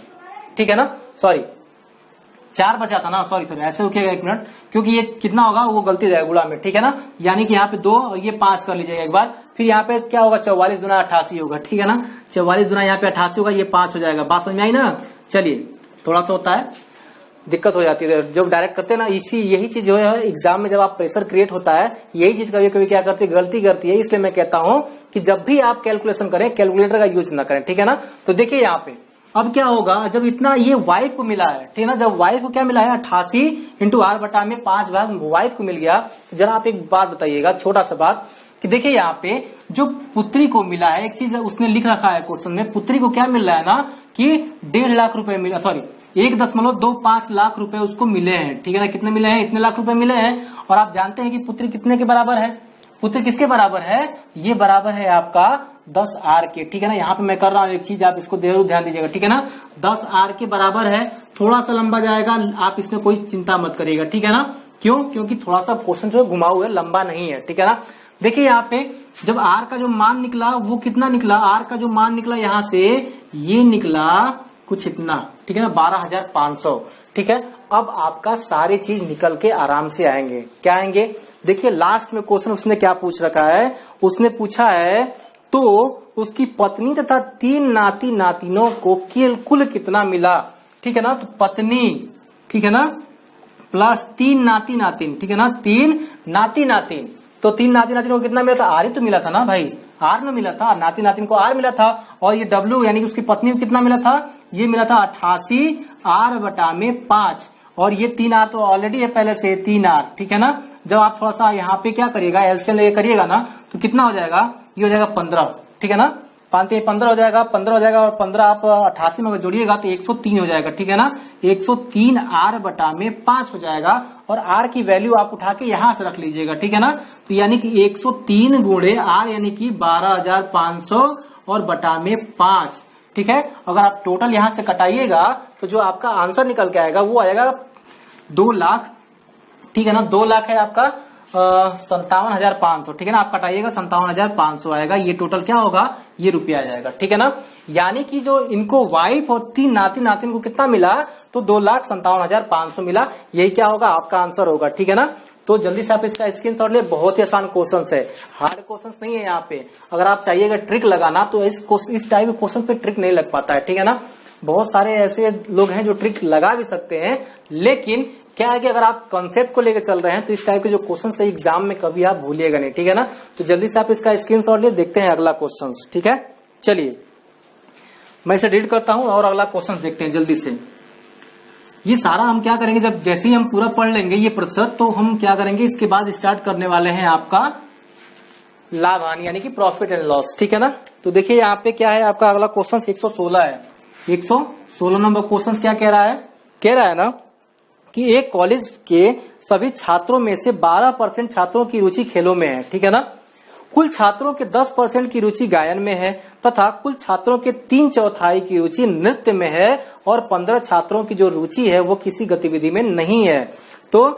ठीक है ना। सॉरी 4 बचा था ना, सॉरी ऐसे हो गया, 1 मिनट, क्योंकि ये कितना होगा वो गलती जाएगा गुणा में, ठीक है ना। यानी कि यहाँ पे 2 और ये 5 कर लीजिएगा एक बार, फिर यहाँ पे क्या होगा, 44 गुना 88 होगा, ठीक है ना। 44 गुना यहाँ पे 88 होगा, ये 5 हो जाएगा। बात समझ में आई ना। चलिए थोड़ा सा होता है, दिक्कत हो जाती है जब डायरेक्ट करते हैं ना, यही चीज जो है एग्जाम में जब आप प्रेशर क्रिएट होता है, यही चीज कभी कभी क्या करती है, गलती करती है। इसलिए मैं कहता हूं कि जब भी आप कैलकुलेशन करें, कैलकुलेटर का यूज ना करें, ठीक है ना। तो देखिए यहाँ पे अब क्या होगा, जब इतना ये वाइफ को मिला है, ठीक है ना, जब वाइफ को क्या मिला है 88 × R बटा में 5 भाग वाइफ को मिल गया। जरा आप एक बात बताइएगा, छोटा सा बात, कि देखिए यहाँ पे जो पुत्री को मिला है, एक चीज उसने लिख रखा है क्वेश्चन में, पुत्री को क्या मिल रहा है ना, कि 1.5 लाख रुपए मिला, सॉरी 1.25 लाख रुपए उसको मिले हैं, ठीक है ना। कितने मिले हैं, इतने लाख रुपए मिले हैं। और आप जानते हैं कि पुत्री कितने के बराबर है, पुत्र किसके बराबर है, ये बराबर है आपका 10R के, ठीक है ना। यहाँ पे मैं कर रहा हूँ एक चीज, आप इसको जरूर ध्यान दीजिएगा, ठीक है ना। 10R के बराबर है, थोड़ा सा लंबा जाएगा, आप इसमें कोई चिंता मत करिएगा, ठीक है ना। क्यों, क्योंकि थोड़ा सा क्वेश्चन जो है घुमाऊ है, लंबा नहीं है, ठीक है ना। देखिए यहाँ पे जब R का जो मान निकला वो कितना निकला, R का जो मान निकला यहाँ से ये निकला कुछ इतना, ठीक है ना, 12,500, ठीक है। अब आपका सारी चीज निकल के आराम से आएंगे, क्या आएंगे, देखिए लास्ट में क्वेश्चन उसने क्या पूछ रखा है, उसने पूछा है तो उसकी पत्नी तथा 3 नाती नातिनों को कुल कितना मिला, ठीक है ना। तो पत्नी, ठीक है ना, प्लस 3 नाती नातिन, ठीक है ना, 3 नाती नातिन, तो 3 नाती नातिन को कितना मिला था, R ही तो मिला था ना भाई, R में मिला था, नाती नातिन को R मिला था, और ये W यानी कि उसकी पत्नी को कितना मिला था, ये मिला था 88R बटा में 5, और ये 3R तो ऑलरेडी है पहले से 3R, ठीक है ना। जब आप थोड़ा सा यहाँ पे क्या करिएगा, एलसीएम लेके करिएगा ना, तो कितना हो जाएगा, ये हो जाएगा 15, ठीक है ना। 15 हो जाएगा, 15 हो जाएगा, और 15 आप 88 में अगर जोड़िएगा तो 103 हो जाएगा, ठीक है ना। 103R बटा में 5 हो जाएगा, और R की वैल्यू आप उठा के यहां से रख लीजिएगा, ठीक है ना। तो यानी कि 103 गुणे R यानी कि 12,500 और बटा में 5, ठीक है। अगर आप टोटल यहां से कटाइएगा तो जो आपका आंसर निकल के आएगा वो आएगा 2 लाख, ठीक है ना। 2 लाख है आपका 57,500, ठीक है ना। आप कटाइएगा 57,500 आएगा, ये टोटल क्या होगा, ये रुपया आ जाएगा, ठीक है ना। यानी कि जो इनको वाइफ और 3 नाती नातिन को कितना मिला, तो 2,57,500 मिला, यही क्या होगा आपका आंसर होगा, ठीक है ना। तो जल्दी से आप इसका स्क्रीनशॉट ले। बहुत ही आसान क्वेश्चन है, हार्ड क्वेश्चन नहीं है यहाँ पे। अगर आप चाहिएगा ट्रिक लगाना तो इस टाइप के क्वेश्चन पे ट्रिक नहीं लग पाता है, ठीक है ना। बहुत सारे ऐसे लोग हैं जो ट्रिक लगा भी सकते हैं, लेकिन क्या है कि अगर आप कॉन्सेप्ट को लेकर चल रहे हैं तो इस टाइप के जो क्वेश्चन है एग्जाम में कभी आप भूलिएगा नहीं, ठीक है ना। तो जल्दी से आप इसका स्क्रीनशॉट ले, देखते हैं अगला क्वेश्चन, ठीक है। चलिए मैं इसे डिलीट करता हूं और अगला क्वेश्चन देखते हैं जल्दी से। ये सारा हम क्या करेंगे, जब जैसे ही हम पूरा पढ़ लेंगे ये प्रतिशत, तो हम क्या करेंगे इसके बाद स्टार्ट करने वाले हैं आपका लाभ हानि यानी कि प्रॉफिट एंड लॉस, ठीक है ना। तो देखिए यहाँ पे क्या है, आपका अगला क्वेश्चन 116 है। 116 नंबर क्वेश्चन क्या कह रहा है ना कि एक कॉलेज के सभी छात्रों में से 12% छात्रों की रुचि खेलों में है, ठीक है ना। कुल छात्रों के 10% की रुचि गायन में है तथा कुल छात्रों के 3/4 की रुचि नृत्य में है और 15 छात्रों की जो रुचि है वो किसी गतिविधि में नहीं है। तो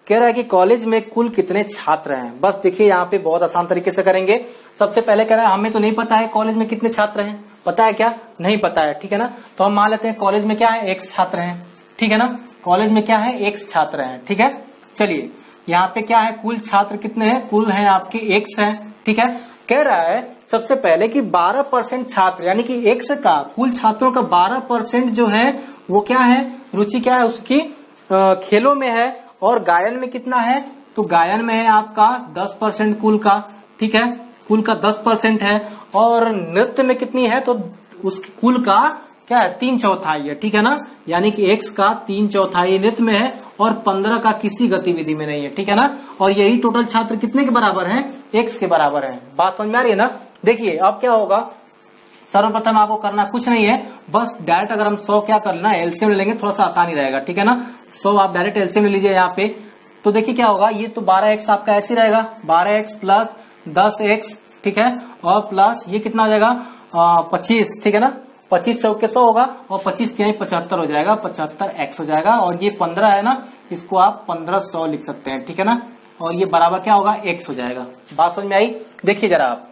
कह रहा है कि कॉलेज में कुल कितने छात्र हैं। बस देखिए यहाँ पे बहुत आसान तरीके से करेंगे। सबसे पहले कह रहा है हमें तो नहीं पता है कॉलेज में कितने छात्र हैं, पता है क्या, नहीं पता है, ठीक है ना। तो हम मान लेते हैं कॉलेज में क्या है, x छात्र हैं, ठीक है ना। कॉलेज में क्या है, x छात्र हैं, ठीक है। चलिए यहाँ पे क्या है, कुल छात्र कितने हैं, कुल है आपके x है, ठीक है। कह रहा है सबसे पहले कि 12% छात्र यानी कि x का कुल छात्रों का 12% जो है वो क्या है, रुचि क्या है उसकी खेलों में है, और गायन में कितना है, तो गायन में है आपका 10% कुल का, ठीक है, कुल का 10% है। और नृत्य में कितनी है, तो उस कुल का क्या है, 3/4 है, ठीक है ना। यानी कि x का 3/4 नृत्य में है और 15 का किसी गतिविधि में नहीं है, ठीक है ना। और यही टोटल छात्र कितने के बराबर हैं, x के बराबर है। बात समझ में आ रही है ना। देखिए अब क्या होगा, सर्वप्रथम आपको करना कुछ नहीं है, बस डायरेक्ट अगर हम 100 क्या करना है, एलसीएम ले लेंगे, थोड़ा सा आसानी रहेगा, ठीक है ना। 100 आप डायरेक्ट एलसीएम ले लीजिए यहाँ पे। तो देखिए क्या होगा, ये तो 12x आपका ऐसे ही रहेगा, 12x प्लस 10x, ठीक है, और प्लस ये कितना हो जाएगा 25, ठीक है ना। 25 चौक के 100 होगा और 25 तिहाई 75 हो जाएगा, 75x हो जाएगा। और ये 15 है ना, इसको आप 1500 लिख सकते हैं, ठीक है ना। और ये बराबर क्या होगा, x हो जाएगा। बात समझ में आई। देखिए जरा आप,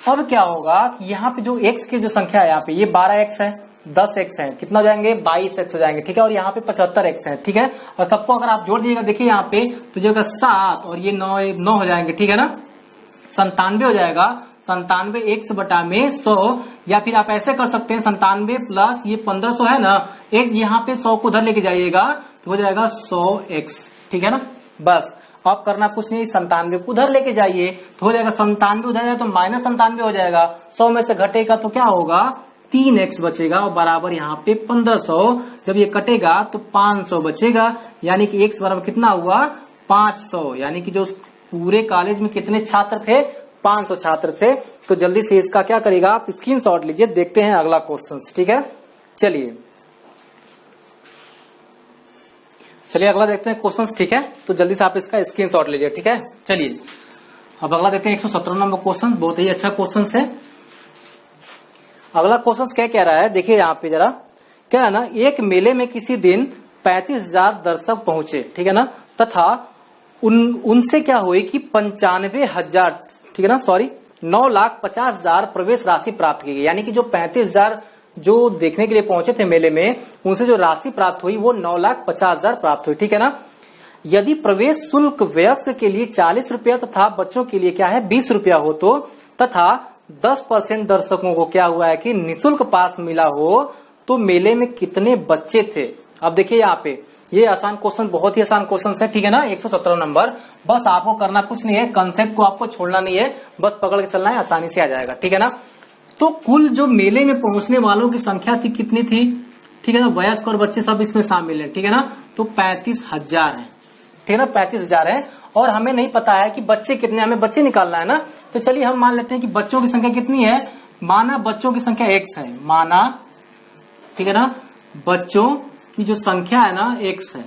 अब क्या होगा कि यहाँ पे जो x की जो संख्या है, यहाँ पे ये 12x है, 10x है, कितना हो जाएंगे 22x हो जाएंगे, ठीक है। और यहाँ पे 75x है, ठीक है। और सबको अगर आप जोड़ दीजिएगा, देखिए यहाँ पे तो जो 7 और ये 9 हो जाएंगे, ठीक है ना। 97 हो जाएगा, 97 x बटा में 100, या फिर आप ऐसे कर सकते हैं 97 प्लस ये 1500 है ना, एक यहाँ पे 100 को उधर लेके जाइएगा तो हो जाएगा 100x, ठीक है ना। बस अब करना कुछ नहीं, 97 को उधर लेके जाइए तो हो जाएगा 97 उधर जाए तो -97 हो जाएगा, 100 में से घटेगा तो क्या होगा 3x बचेगा और बराबर यहाँ पे 1500। जब ये कटेगा तो 500 बचेगा, यानी कि x बराबर कितना हुआ 500। यानी कि जो पूरे कॉलेज में कितने छात्र थे, 500 छात्र थे। तो जल्दी से इसका क्या करेगा, आप स्क्रीनशॉट लीजिए, देखते हैं अगला क्वेश्चन, ठीक है। चलिए अगला देखते हैं क्वेश्चन, ठीक है। तो जल्दी से आप इसका स्क्रीनशॉट लीजिए, ठीक है। चलिए अब अगला देखते हैं 117 नंबर क्वेश्चन, बहुत ही अच्छा क्वेश्चन है। अगला क्वेश्चन क्या कह रहा है, देखिए यहाँ पे जरा क्या है ना, एक मेले में किसी दिन 35,000 दर्शक पहुंचे, ठीक है ना, तथा उनसे क्या हुई कि 95,000, ठीक है ना, 9,50,000 प्रवेश राशि प्राप्त की गई। यानी कि जो 35,000 जो देखने के लिए पहुंचे थे मेले में, उनसे जो राशि प्राप्त हुई वो 9,50,000 प्राप्त हुई, ठीक है ना। यदि प्रवेश शुल्क वयस्क के लिए 40 रुपया तथा बच्चों के लिए क्या है 20 रुपया हो तो, तथा 10% दर्शकों को क्या हुआ है कि निःशुल्क पास मिला हो, तो मेले में कितने बच्चे थे। अब देखिए यहाँ पे ये आसान क्वेश्चन, बहुत ही आसान क्वेश्चन है, ठीक है ना। 117 नंबर, बस आपको करना कुछ नहीं है, कंसेप्ट को आपको छोड़ना नहीं है, बस पकड़ के चलना है, आसानी से आ जाएगा, ठीक है ना। तो कुल जो मेले में पहुंचने वालों की संख्या थी कितनी थी, ठीक है ना, वयस्क और बच्चे सब इसमें शामिल है, ठीक है ना। तो 35,000 है, ठीक है ना, 35,000 है। और हमें नहीं पता है कि बच्चे कितने, हमें बच्चे निकालना है ना। तो चलिए हम मान लेते हैं कि बच्चों की संख्या कितनी है, माना बच्चों की संख्या x है, माना, ठीक है ना, बच्चों की जो संख्या है ना x है,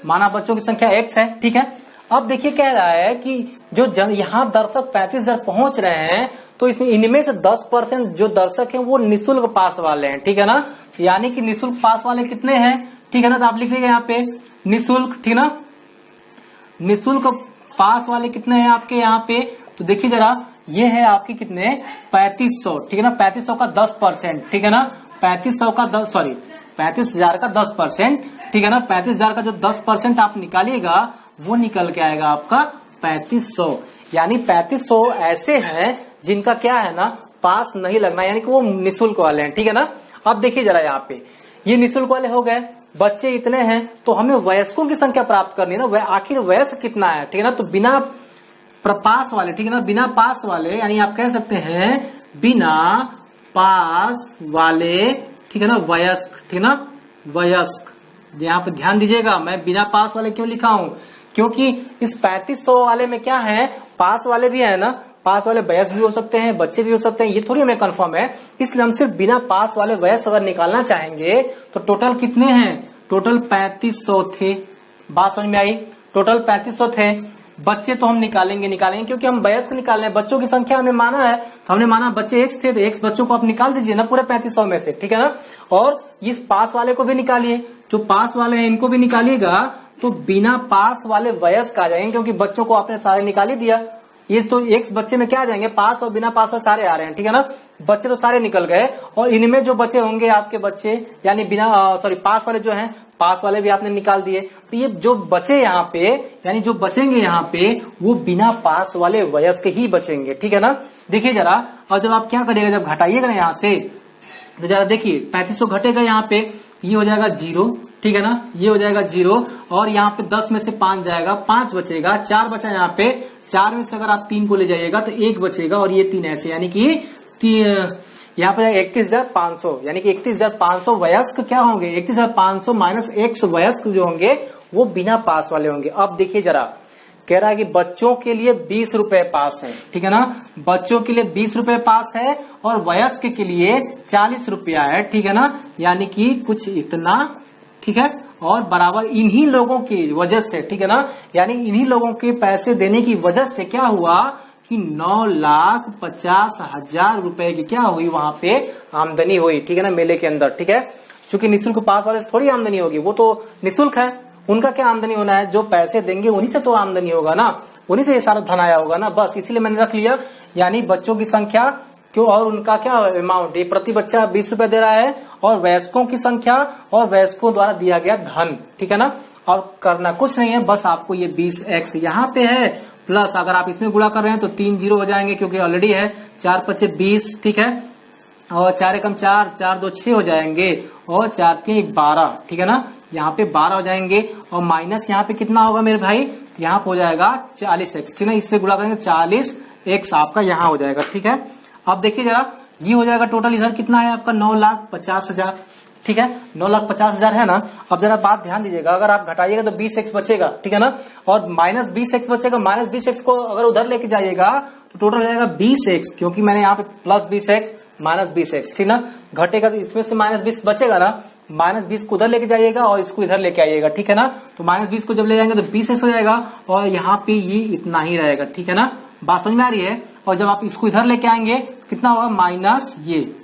माना बच्चों की संख्या x है, ठीक है। अब देखिए कह रहा है कि जो यहाँ दर्शक 35,000 पहुंच रहे हैं, तो इसमें इनमें से 10% जो दर्शक हैं वो निःशुल्क पास वाले हैं, ठीक है ना। यानी कि निःशुल्क पास वाले कितने हैं, ठीक है ना, तो आप लिख लीजिए यहाँ पे निःशुल्क, ठीक है ना, निःशुल्क पास वाले कितने हैं आपके यहाँ पे। तो देखिए जरा, ये है आपके कितने 3500, ठीक है ना, 3500 का 10%, ठीक है ना, 3500 का 35,000 का 10%, ठीक है ना। 35,000 का जो 10% आप निकालिएगा वो निकल के आएगा आपका 3500। यानी 3500 ऐसे हैं जिनका क्या है ना पास नहीं लगना, यानी कि वो निःशुल्क वाले हैं। ठीक है ना। अब देखिए जरा यहाँ पे ये निःशुल्क वाले हो गए, बच्चे इतने हैं, तो हमें वयस्कों की संख्या प्राप्त करनी है ना, आखिर वयस्क कितना है। ठीक है ना। तो बिना पास वाले, ठीक है ना, बिना पास वाले यानी आप कह सकते हैं बिना पास वाले, ठीक है ना, वयस्क, ठीक है ना, वयस्क। यहाँ पे ध्यान दीजिएगा, मैं बिना पास वाले क्यों लिखा हूं, क्योंकि इस 3500 वाले में क्या है, पास वाले भी है ना, पास वाले वयस्क भी हो सकते हैं, बच्चे भी हो सकते हैं, ये थोड़ी हमें कंफर्म है। इसलिए हम सिर्फ बिना पास वाले वयस्क अगर निकालना चाहेंगे तो टोटल कितने हैं, टोटल 3500 थे। बात समझ में आई, टोटल 3500 थे। बच्चे तो हम निकालेंगे क्योंकि हम वयस्क निकालने हैं, बच्चों की संख्या हमें माना है, तो हमने माना बच्चे x थे, तो x बच्चों को आप निकाल दीजिए ना पूरे 3500 में से। ठीक है ना। और इस पास वाले को भी निकालिए, जो पास वाले हैं इनको भी निकालिएगा, तो बिना पास वाले वयस्क आ जाएंगे, क्योंकि बच्चों को आपने सारे निकाल ही दिया। ये तो x बच्चे में क्या आ जाएंगे, पास और बिना पास वाले सारे आ रहे हैं। ठीक है ना। बच्चे तो सारे निकल गए, और इनमें जो बच्चे होंगे आपके बच्चे यानी बिना पास वाले जो हैं, पास वाले भी आपने निकाल दिए। तो ये जो बचे यहाँ पे, यानी जो बचेंगे यहाँ पे, वो बिना पास वाले वयस्क ही बचेंगे। ठीक है ना। देखिए जरा, और जब आप क्या करिएगा, जब घटाइएगा ना यहाँ से, तो जरा देखिए 3500 घटेगा यहाँ पे, ये हो जाएगा 0, ठीक है ना, ये हो जाएगा 0, और यहाँ पे 10 में से 5 जाएगा, 5 बचेगा, 4 बचा यहाँ पे, 4 में से अगर आप 3 को ले जाइएगा तो 1 बचेगा, और ये 3 ऐसे, यानी कि यहाँ पे 31,500, यानी कि 31,500 वयस्क क्या होंगे, 31,500 माइनस x वयस्क जो होंगे वो बिना पास वाले होंगे। अब देखिए जरा, कह रहा है कि बच्चों के लिए 20 रुपए पास है। ठीक है ना। बच्चों के लिए 20 रुपए पास है, और वयस्क के लिए 40 रुपया है। ठीक है ना। यानी कि कुछ इतना, ठीक है, और बराबर इन्हीं लोगों की वजह से, ठीक है ना, यानी इन्हीं लोगों के पैसे देने की वजह से क्या हुआ कि 9,50,000 रुपए की क्या हुई, वहां पे आमदनी हुई। ठीक है ना, मेले के अंदर। ठीक है। चूंकि निःशुल्क पास वाले से थोड़ी आमदनी होगी, वो तो निःशुल्क है, उनका क्या आमदनी होना है, जो पैसे देंगे उन्हीं से तो आमदनी होगा ना, उन्हीं से ये सारा धन आया होगा ना, बस इसीलिए मैंने रख लिया। यानी बच्चों की संख्या क्यों, और उनका क्या अमाउंट, ये प्रति बच्चा 20 रुपए दे रहा है, और वयस्कों की संख्या और वयस्कों द्वारा दिया गया धन। ठीक है ना। और करना कुछ नहीं है, बस आपको ये 20x यहाँ पे है, प्लस अगर आप इसमें गुणा कर रहे हैं तो 3 0 हो जाएंगे, क्योंकि ऑलरेडी है, 4 5 20, ठीक है, और 4 एकम 4, 4 2 6 हो जाएंगे, और 4 3 12, ठीक है ना, यहाँ पे 12 हो जाएंगे, और माइनस यहाँ पे कितना होगा मेरे भाई, यहाँ पे हो जाएगा 40x, ठीक है, इससे गुणा करेंगे 40x आपका यहाँ हो जाएगा। ठीक है। अब देखिए जरा, ये हो जाएगा टोटल, इधर कितना है आपका 9,50,000, ठीक है, 9,50,000 है ना। अब जरा बात ध्यान दीजिएगा, अगर आप घटाइएगा तो 20x बचेगा, ठीक है ना, और माइनस 20x बचेगा, माइनस 20x को अगर उधर लेके जाइएगा तो टोटल हो जाएगा 20x, क्योंकि मैंने यहाँ पे प्लस 20x माइनस 20x, ठीक ना, घटेगा तो इसमें से माइनस 20 बचेगा ना, माइनस 20 को उधर लेके जाइएगा और इसको इधर लेके आइएगा। ठीक है ना। तो माइनस 20 को जब ले जाएंगे तो 20x हो जाएगा, और यहाँ पे ये इतना ही रहेगा। ठीक है ना। बात समझ में आ रही है। और जब आप इसको इधर लेके आएंगे कितना होगा, माइनस ये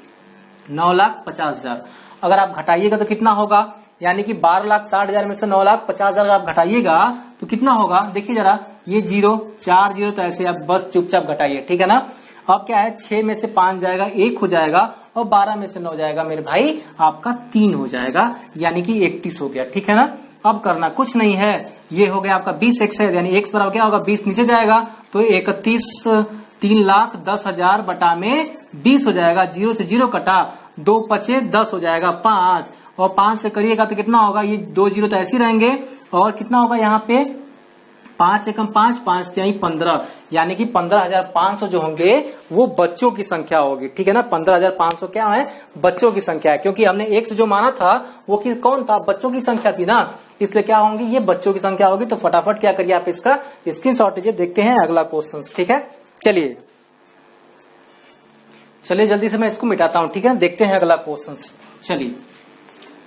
9,50,000, अगर आप घटाइएगा तो कितना होगा, यानी कि 12,60,000 में से 9,50,000 आप घटाइएगा तो कितना होगा, देखिए जरा, ये 0 4 0, तो ऐसे आप बस चुपचाप घटाइए। ठीक है ना। अब क्या है, 6 में से 5 जाएगा, 1 हो जाएगा, और 12 में से 9 जाएगा मेरे भाई, आपका 3 हो जाएगा, यानी कि 31 हो गया। ठीक है ना। अब करना कुछ नहीं है, ये हो गया आपका 20x है, यानी x बराबर क्या होगा, 20 नीचे जाएगा तो 31 3,10,000 बटा में 20 हो जाएगा, 0 से 0 कटा, 2 पचे 10 हो जाएगा, 5, और 5 से करिएगा तो कितना होगा, ये 2 0 तो ऐसे रहेंगे, और कितना होगा यहाँ पे 5 एकम 5 5 तिहाई 15, यानी कि 15,500 जो होंगे वो बच्चों की संख्या होगी। ठीक है ना। 15,500 क्या है, बच्चों की संख्या है, क्योंकि हमने x जो माना था वो कौन था, बच्चों की संख्या थी ना, इसलिए क्या होंगी, ये बच्चों की संख्या होगी। तो फटाफट क्या करिए, आप इसका स्क्रीनशॉट लीजिए, देखते हैं अगला क्वेश्चन। ठीक है, चलिए जल्दी से मैं इसको मिटाता हूं। ठीक है, देखते हैं अगला क्वेश्चन। चलिए,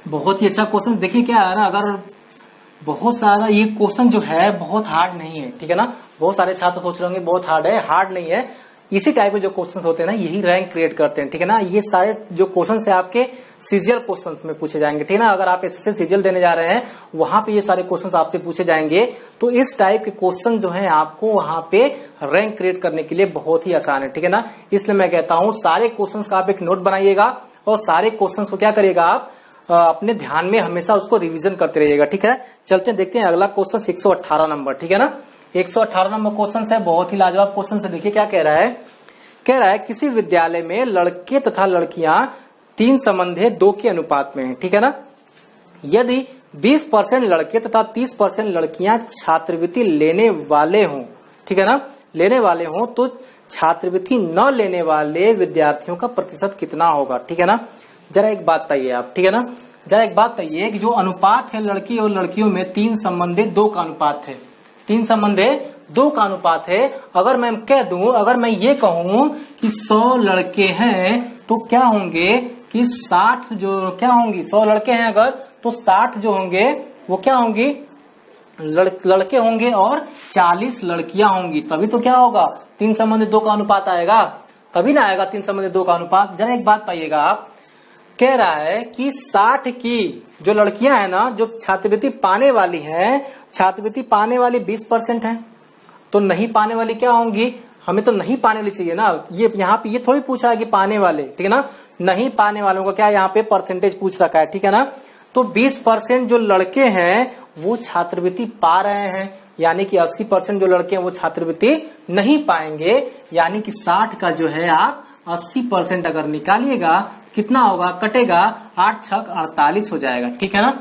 बहुत ही अच्छा क्वेश्चन। देखिए क्या है ना, अगर बहुत सारा ये क्वेश्चन जो है बहुत हार्ड नहीं है। ठीक है ना। बहुत सारे छात्र सोच रहे होंगे बहुत हार्ड है, हार्ड नहीं है। इसी टाइप के जो क्वेश्चंस होते हैं ना, यही रैंक क्रिएट करते हैं। ठीक है ना। ये सारे जो क्वेश्चंस है आपके सीजीएल क्वेश्चंस में पूछे जाएंगे। ठीक है ना। अगर आप एसएससी सीजीएल देने जा रहे हैं, वहां पे ये सारे क्वेश्चंस आपसे पूछे जाएंगे, तो इस टाइप के क्वेश्चन जो है आपको वहां पे रैंक क्रिएट करने के लिए बहुत ही आसान है। ठीक है ना। इसलिए मैं कहता हूं सारे क्वेश्चंस का आप एक नोट बनाइएगा, और सारे क्वेश्चंस को क्या करिएगा, आप अपने ध्यान में हमेशा उसको रिवीजन करते रहिएगा, ठीक है। चलते हैं देखते हैं अगला क्वेश्चन 118 नंबर, ठीक है ना। 118 नंबर क्वेश्चन है, बहुत ही लाजवाब क्वेश्चन है। देखिए क्या कह रहा है, किसी विद्यालय में लड़के तथा लड़कियां 3 संबंधे 2 के अनुपात में है, ठीक है ना। यदि 20% लड़के तथा 30% लड़कियां छात्रवृत्ति लेने वाले हों, ठीक है ना, लेने वाले हों, तो छात्रवृत्ति न लेने वाले विद्यार्थियों का प्रतिशत कितना होगा, ठीक है ना। जरा एक बात बताइए आप, ठीक है ना, जरा एक बात बताइए कि जो अनुपात है लड़की और लड़कियों में 3 संबंधे 2 का अनुपात है, 3 संबंधे 2 का अनुपात है। अगर मैं कह दूं, अगर मैं ये कहूं कि 100 लड़के हैं तो क्या होंगे कि 60 जो क्या होंगी, 100 लड़के हैं अगर, तो 60 जो होंगे वो क्या होंगी, लड़के होंगे और 40 लड़कियां होंगी। तभी तो क्या होगा, 3 संबंधे 2 का अनुपात आएगा, तभी ना आएगा 3 संबंधे 2 का अनुपात। जरा एक बात पाइएगा आप, कह रहा है कि 60 की जो लड़कियां हैं ना, जो छात्रवृत्ति पाने वाली हैं, छात्रवृत्ति पाने वाली 20% है, तो नहीं पाने वाली क्या होंगी, हमें तो नहीं पाने वाली चाहिए ना। ये यहाँ पे ये थोड़ी पूछा है कि पाने वाले, ठीक है ना, नहीं पाने वालों का क्या यहाँ पे परसेंटेज पूछ रखा है, ठीक है ना। तो 20% जो लड़के हैं वो छात्रवृत्ति पा रहे हैं, यानी कि 80% जो लड़के हैं वो छात्रवृत्ति नहीं पाएंगे, यानी कि 60 का जो है आप 80% अगर निकालिएगा कितना होगा, कटेगा, 8 छक 48 हो जाएगा, ठीक है ना।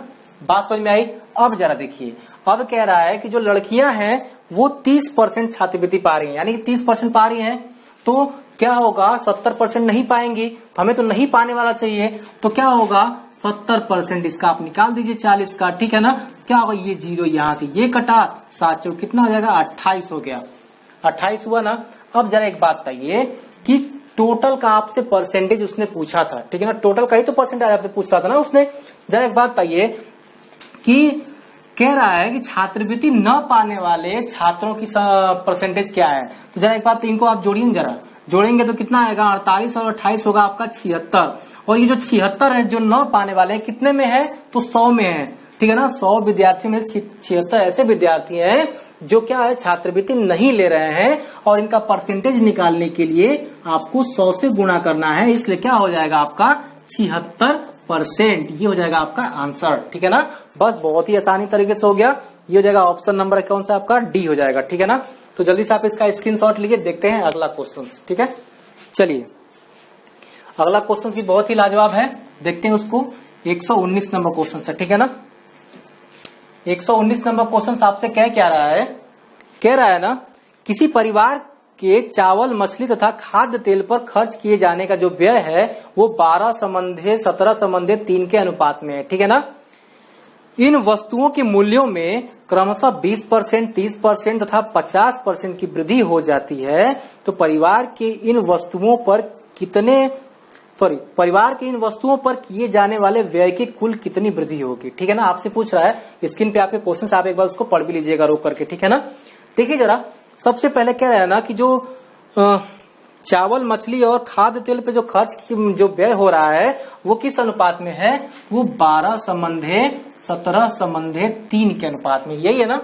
बात समझ में आई। अब जरा देखिए, अब कह रहा है कि जो लड़कियां हैं वो 30% छात्रवृत्ति पा रही हैं, यानी कि 30% पा रही हैं, तो क्या होगा, 70% नहीं पाएंगी, तो हमें तो नहीं पाने वाला चाहिए, तो क्या होगा 70%, इसका आप निकाल दीजिए 40 का, ठीक है ना। क्या होगा, ये 0 यहां से ये कटा, 7 चौक कितना हो जाएगा, 28 हो गया, 28 हुआ ना। अब जरा एक बात बताइए कि टोटल का आपसे परसेंटेज उसने पूछा था, ठीक है ना, टोटल का ही तो परसेंटेज आपसे पूछता था ना उसने। जरा एक बात बताइए कि कह रहा है कि छात्रवृत्ति न पाने वाले छात्रों की परसेंटेज क्या है, तो जरा एक बात, इनको आप जोड़िए, जरा जोड़ेंगे तो कितना आएगा, 48 और 28 होगा आपका 76। और ये जो 76 है जो न पाने वाले हैं कितने में है, तो 100 में है, ठीक है ना। 100 विद्यार्थियों में 76 ऐसे विद्यार्थी हैं जो क्या है, छात्रवृत्ति नहीं ले रहे हैं, और इनका परसेंटेज निकालने के लिए आपको 100 से गुणा करना है, इसलिए क्या हो जाएगा आपका 76%, ये हो जाएगा आपका आंसर, ठीक है ना। बस बहुत ही आसानी तरीके से हो गया, ये हो जाएगा ऑप्शन नंबर कौन सा आपका, डी हो जाएगा, ठीक है ना। तो जल्दी से आप इसका स्क्रीनशॉट लीजिए, देखते हैं अगला क्वेश्चन, ठीक है। चलिए अगला क्वेश्चन भी बहुत ही लाजवाब है, देखते हैं उसको। 119 नंबर क्वेश्चन है, ठीक है ना। 119 नंबर क्वेश्चन आपसे कह रहा है, कह रहा है ना, किसी परिवार के चावल, मछली तथा खाद्य तेल पर खर्च किए जाने का जो व्यय है वो 12 संबंधे 17 संबंधे 3 के अनुपात में है, ठीक है ना। इन वस्तुओं के मूल्यों में क्रमशः 20%, 30% तथा 50% की वृद्धि हो जाती है, तो परिवार के इन वस्तुओं पर किए जाने वाले व्यय की कुल कितनी वृद्धि होगी, ठीक है ना। आपसे पूछ रहा है, स्क्रीन पे आपके क्वेश्चन, आप एक बार उसको पढ़ भी लीजिएगा रोक करके, ठीक है ना। देखिए जरा, सबसे पहले क्या है ना कि जो चावल, मछली और खाद्य तेल पे जो खर्च जो व्यय हो रहा है वो किस अनुपात में है, वो 12 संबंधे 17 संबंधे 3 के अनुपात में, यही है ना,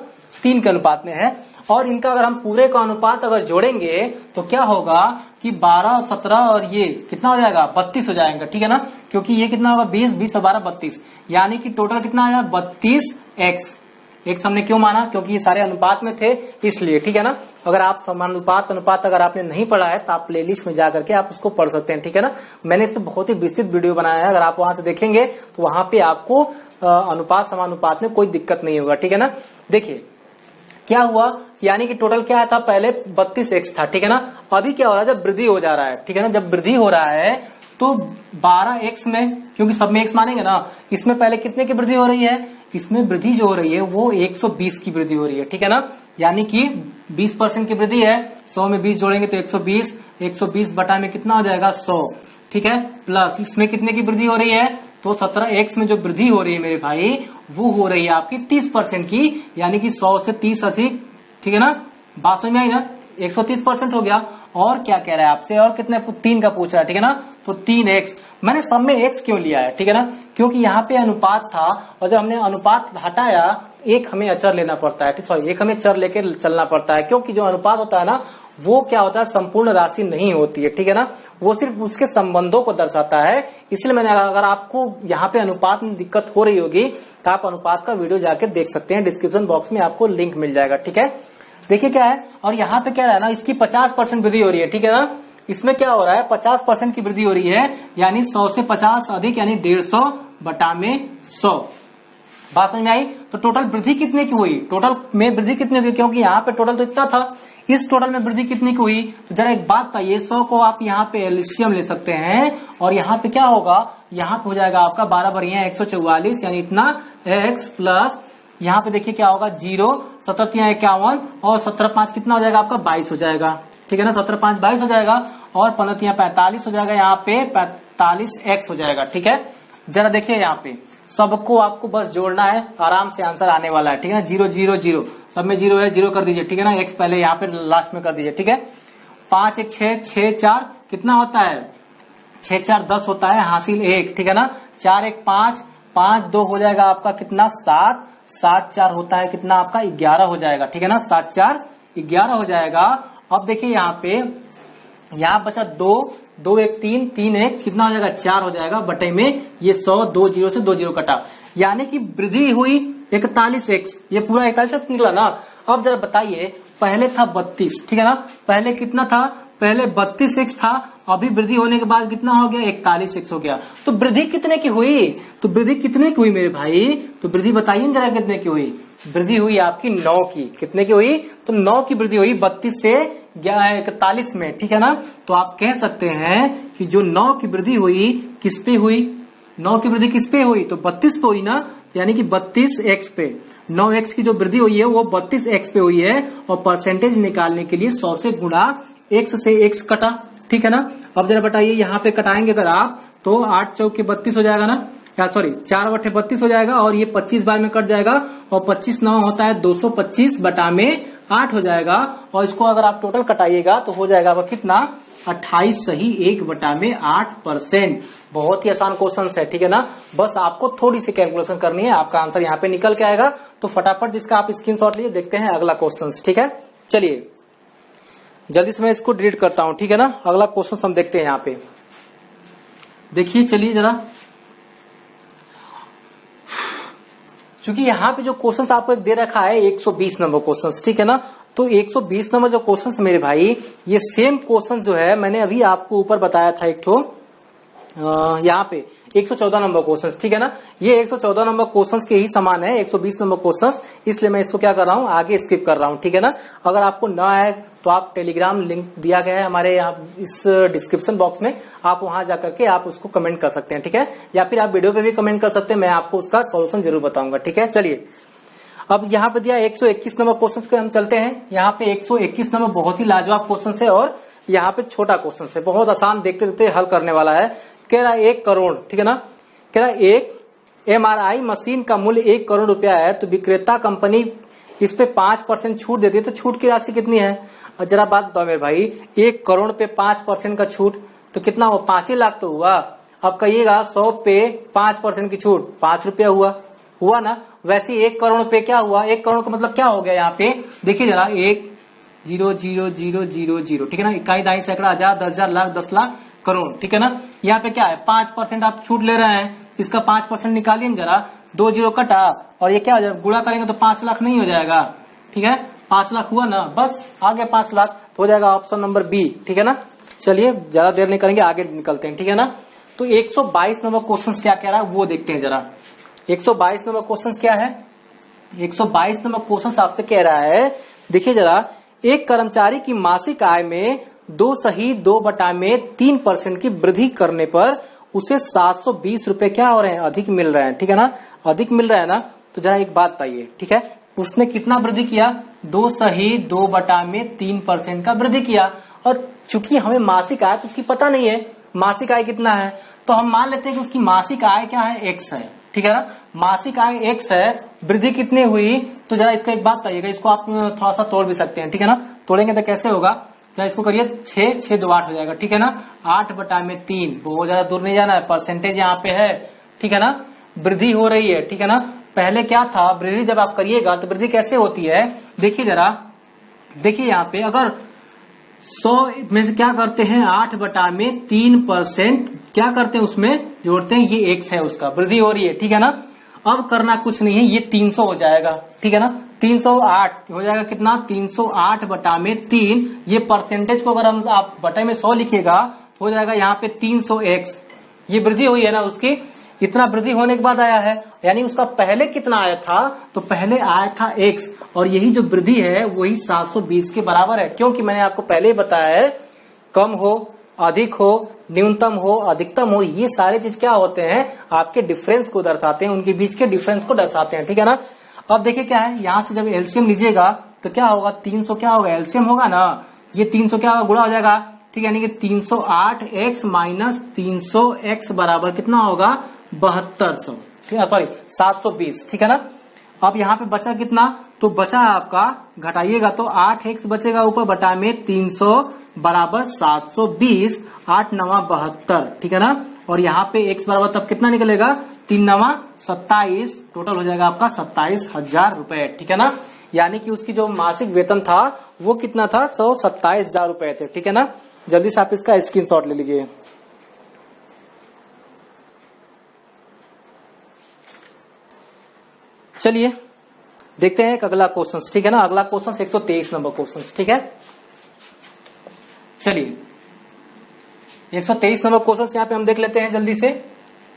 3 के अनुपात में है। और इनका अगर हम पूरे का अनुपात अगर जोड़ेंगे तो क्या होगा कि 12, 17 और ये कितना हो जाएगा, 32 हो जाएगा, ठीक है ना। क्योंकि ये कितना होगा, 20, 20 और 12 32, यानी कि टोटल कितना आया, 32x। एक्स हमने क्यों माना, क्योंकि ये सारे अनुपात में थे इसलिए, ठीक है ना। अगर आप समानुपात अनुपात अगर आपने नहीं पढ़ा है तो आप प्लेलिस्ट में जाकर के आप उसको पढ़ सकते हैं, ठीक है ना। मैंने इसमें बहुत ही विस्तृत वीडियो बनाया है, अगर आप वहां से देखेंगे तो वहां पे आपको अनुपात समानुपात में कोई दिक्कत नहीं होगा, ठीक है ना। देखिए क्या हुआ, यानी कि टोटल क्या था, पहले 32x था, ठीक है ना। अभी क्या हो रहा है, जब वृद्धि हो जा रहा है, ठीक है ना, जब वृद्धि हो रहा है तो 12x में, क्योंकि सब में x मानेंगे ना, इसमें पहले कितने की वृद्धि हो रही है, इसमें वृद्धि जो हो रही है वो 120 की वृद्धि हो रही है, ठीक है ना। यानी कि 20% की वृद्धि है, 100 में 20 जोड़ेंगे तो 120, 120 बटा में कितना हो जाएगा, 100, ठीक है। प्लस इसमें कितने की वृद्धि हो रही है, तो 17x में जो वृद्धि हो रही है मेरे भाई, वो हो रही है आपकी 30% की, यानी कि 100 से 30 अधिक, ठीक है ना। बात समझ में आई ना, 130% हो गया। और क्या कह रहा है आपसे, और कितने, 3 का पूछ रहा है, ठीक है ना। तो 3x, मैंने सब में x क्यों लिया है, ठीक है ना, क्योंकि यहाँ पे अनुपात था, और जब हमने अनुपात हटाया एक हमें अचर लेना पड़ता है, सॉरी एक हमें चर लेके चलना पड़ता है, क्योंकि जो अनुपात होता है ना वो क्या होता है, संपूर्ण राशि नहीं होती है, ठीक है ना, वो सिर्फ उसके संबंधों को दर्शाता है। इसलिए मैंने, अगर आपको यहाँ पे अनुपात में दिक्कत हो रही होगी तो आप अनुपात का वीडियो जाके देख सकते हैं, डिस्क्रिप्शन बॉक्स में आपको लिंक मिल जाएगा, ठीक है। देखिए क्या है, और यहाँ पे क्या है ना, इसकी 50% वृद्धि हो रही है, ठीक है ना। इसमें क्या हो रहा है, 50% की वृद्धि हो रही है, यानी 100 से 50 अधिक, यानी 150 बटा में 100। बात समझ में आई। तो टोटल वृद्धि कितने की हुई, टोटल में वृद्धि कितनी हुई, क्योंकि यहाँ पे टोटल तो इतना था, इस टोटल में वृद्धि कितनी की हुई। तो जरा एक बात बताइए, 100 को आप यहाँ पे एलसीएम ले सकते हैं, और यहाँ पे क्या होगा, यहाँ पे हो जाएगा आपका 12 बढ़िया 144, यानी इतना x प्लस यहाँ पे देखिए क्या होगा 0, 17 51, और 17 5 कितना हो जाएगा आपका 22 हो जाएगा, ठीक है ना। 17 5 22 हो जाएगा, और 15 45 हो जाएगा, यहाँ पे 45x हो जाएगा, ठीक है। जरा देखिए यहाँ पे सबको आपको बस जोड़ना है, आराम से आंसर आने वाला है, ठीक है ना। 0 0 0 सब में 0 है, 0 कर दीजिए, ठीक है ना। x पहले यहाँ पे लास्ट में कर दीजिए, ठीक है। 5 1 6 6 4 कितना होता है, 6 4 10 होता है, हासिल 1, ठीक है ना। 4 1 5 5 2 हो जाएगा आपका कितना 7 7 4 होता है कितना आपका 11 हो जाएगा, ठीक है ना। 7 4 11 हो जाएगा। अब देखिए यहाँ पे, यहाँ बचा 2 2 1 3 3 1 कितना हो जाएगा 4 हो जाएगा, बटे में ये 100 2 0 से 2 0 कटा, यानी कि वृद्धि हुई 41x, ये पूरा 41 निकला ना। अब जरा बताइए, पहले था 32, ठीक है ना, पहले कितना था, पहले 32x था, अभी वृद्धि होने के बाद कितना हो गया 41x हो गया। तो वृद्धि कितने की हुई, तो वृद्धि कितने की हुई मेरे भाई, तो वृद्धि बताइए जरा कितने की हुई। वृद्धि हुई आपकी 9 की, कितने की हुई, तो 9 की वृद्धि हुई 32 से 41 में, ठीक है ना। तो आप कह सकते हैं कि जो 9 की वृद्धि हुई किस पे हुई, 9 की वृद्धि किस पे हुई, तो 32 पे हुई ना, यानी कि 32x पे, 9x की जो वृद्धि हुई है वो 32x पे हुई है, और परसेंटेज निकालने के लिए 100 से गुणा x से x कटा, ठीक है ना। अब जरा बताइए, यहाँ पे कटाएंगे अगर आप, तो 8 चौके 32 हो जाएगा ना, या सॉरी 4 बटे 32 हो जाएगा, और ये 25 बार में कट जाएगा, और 25 9 होता है 225 बटा में 8 हो जाएगा। और इसको अगर आप टोटल कटाइएगा तो हो जाएगा कितना 28 सही 1 बटा में 8%। बहुत ही आसान क्वेश्चन है, ठीक है ना। बस आपको थोड़ी सी कैलकुलेशन करनी है, आपका आंसर यहाँ पे निकल के आएगा। तो फटाफट जिसका आप स्क्रीनशॉट लिए, देखते हैं अगला क्वेश्चन, ठीक है। चलिए जल्दी से मैं इसको डिलीट करता हूं, ठीक है ना। अगला क्वेश्चन हम देखते हैं यहाँ पे, देखिए चलिए जरा, क्योंकि यहाँ पे जो क्वेश्चन आपको एक दे रखा है 120 नंबर क्वेश्चन, ठीक है ना। तो 120 नंबर जो क्वेश्चन मेरे भाई, ये सेम क्वेश्चन जो है मैंने अभी आपको ऊपर बताया था एक ठो, यहाँ पे 114 नंबर क्वेश्चन, ठीक है ना। ये 114 नंबर क्वेश्चन के ही समान है 120 नंबर क्वेश्चन, इसलिए मैं इसको क्या कर रहा हूँ, आगे स्किप कर रहा हूँ, ठीक है ना। अगर आपको ना आए तो आप टेलीग्राम लिंक दिया गया है हमारे यहाँ इस डिस्क्रिप्शन बॉक्स में, आप वहां जाकर के आप उसको कमेंट कर सकते हैं, ठीक है, या फिर आप वीडियो पे भी कमेंट कर सकते हैं, मैं आपको उसका सोल्यूशन जरूर बताऊंगा, ठीक है। चलिए अब यहाँ पे दिया 121 नंबर क्वेश्चन पे हम चलते हैं। यहाँ पे 121 नंबर बहुत ही लाजवाब क्वेश्चन है, और यहाँ पे छोटा क्वेश्चन है, बहुत आसान, देखते देखते हल करने वाला है। कह रहा 1 करोड़, ठीक है ना, कह रहा एक MRI मशीन का मूल्य 1 करोड़ रुपया है, तो विक्रेता कंपनी इस पे 5% छूट देती है, तो छूट की राशि कितनी है। और जरा बात बताओ मेरे भाई, 1 करोड़ पे 5% का छूट तो कितना हुआ, 5 ही लाख तो हुआ। अब कहिएगा 100 पे 5% की छूट 5 रुपया हुआ ना। वैसे 1 करोड़ पे क्या हुआ, 1 करोड़ का मतलब क्या हो गया, यहाँ पे देखिए जरा 1 0 0 0 0 0, ठीक है ना। इकाई दाई सैकड़ा हजार 10,000 लाख 10 लाख करोड़, ठीक है ना। यहाँ पे क्या है 5% आप छूट ले रहे हैं, इसका 5% निकालिए जरा, 2 0 कटा, और ये क्या हो जाएगा, गुणा करेंगे तो 5 लाख नहीं हो जाएगा, ठीक है। 5 लाख हुआ ना, बस आ गया 5 लाख, तो हो जाएगा ऑप्शन नंबर बी, ठीक है ना। चलिए ज्यादा देर नहीं करेंगे, आगे निकलते हैं, ठीक है ना। तो 122 नंबर क्वेश्चन क्या कह रहा है वो देखते हैं जरा। 122 नंबर क्वेश्चन क्या है, 122 नंबर क्वेश्चन आपसे कह रहा है, देखिए जरा, एक कर्मचारी की मासिक आय में 2 सही 2 बटा में 3% की वृद्धि करने पर उसे 720 रुपए क्या हो रहे हैं, अधिक मिल रहे हैं, ठीक है ना, अधिक मिल रहा है ना। तो जरा एक बात बताइए, ठीक है, उसने कितना वृद्धि किया, 2 सही 2 बटा में 3% का वृद्धि किया। और चूंकि हमें मासिक आय तो उसकी पता नहीं है मासिक आय कितना है, तो हम मान लेते हैं कि उसकी मासिक आय क्या है, x है, ठीक है ना। मासिक आय x है, वृद्धि कितनी हुई, तो जरा इसका एक बात बताइएगा, इसको आप थोड़ा सा तोड़ भी सकते हैं, ठीक है ना। तोड़ेंगे तो कैसे होगा, जरा इसको करिए, 6 6 2 8 हो जाएगा, ठीक है ना। 8 बटा में 3, बहुत ज्यादा दूर नहीं जाना है, परसेंटेज यहाँ पे है, ठीक है ना। वृद्धि हो रही है, ठीक है ना। पहले क्या था, वृद्धि जब आप करिएगा तो वृद्धि कैसे होती है, देखिए जरा, देखिए यहाँ पे अगर 100 में से क्या करते हैं 8/3% क्या करते हैं उसमें जोड़ते हैं, ये x है उसका वृद्धि हो रही है, ठीक है ना। अब करना कुछ नहीं है, ये 300 हो जाएगा, ठीक है ना। 308 हो जाएगा कितना 308/3, ये परसेंटेज को अगर हम आप बटे में 100 लिखिएगा हो जाएगा यहाँ पे 300x, ये वृद्धि हुई है ना उसकी, इतना वृद्धि होने के बाद आया है, यानी उसका पहले कितना आया था, तो पहले आया था x, और यही जो वृद्धि है वही 720 के बराबर है, क्योंकि मैंने आपको पहले ही बताया है कम हो अधिक हो न्यूनतम हो अधिकतम हो, ये सारे चीज क्या होते हैं आपके डिफरेंस को दर्शाते हैं, उनके बीच के डिफरेंस को दर्शाते हैं, ठीक है ना। अब देखिए क्या है, यहां से जब एलसीएम लीजिएगा तो क्या होगा 300 क्या होगा एलसीएम होगा ना, ये 300 क्या होगा गुणा हो जाएगा, ठीक है, यानी कि 308x माइनस 300x बराबर कितना होगा 7200, ठीक है, सॉरी 720, ठीक है ना। अब यहाँ पे बचा कितना, तो बचा आपका घटाइएगा तो 8x बचेगा ऊपर बटा में 300 बराबर 720, 8 9 72, ठीक है ना। और यहाँ पे x बराबर तब कितना निकलेगा 3 9 27, टोटल हो जाएगा आपका 27,000 रुपए, ठीक है ना। यानी कि उसकी जो मासिक वेतन था वो कितना था 127,000 रुपए थे, ठीक है ना। जल्दी से आप इसका स्क्रीनशॉट ले लीजिए। चलिए देखते हैं एक अगला क्वेश्चन, ठीक है ना। अगला क्वेश्चन 123 नंबर क्वेश्चन, ठीक है। चलिए 123 नंबर क्वेश्चन यहाँ पे हम देख लेते हैं जल्दी से।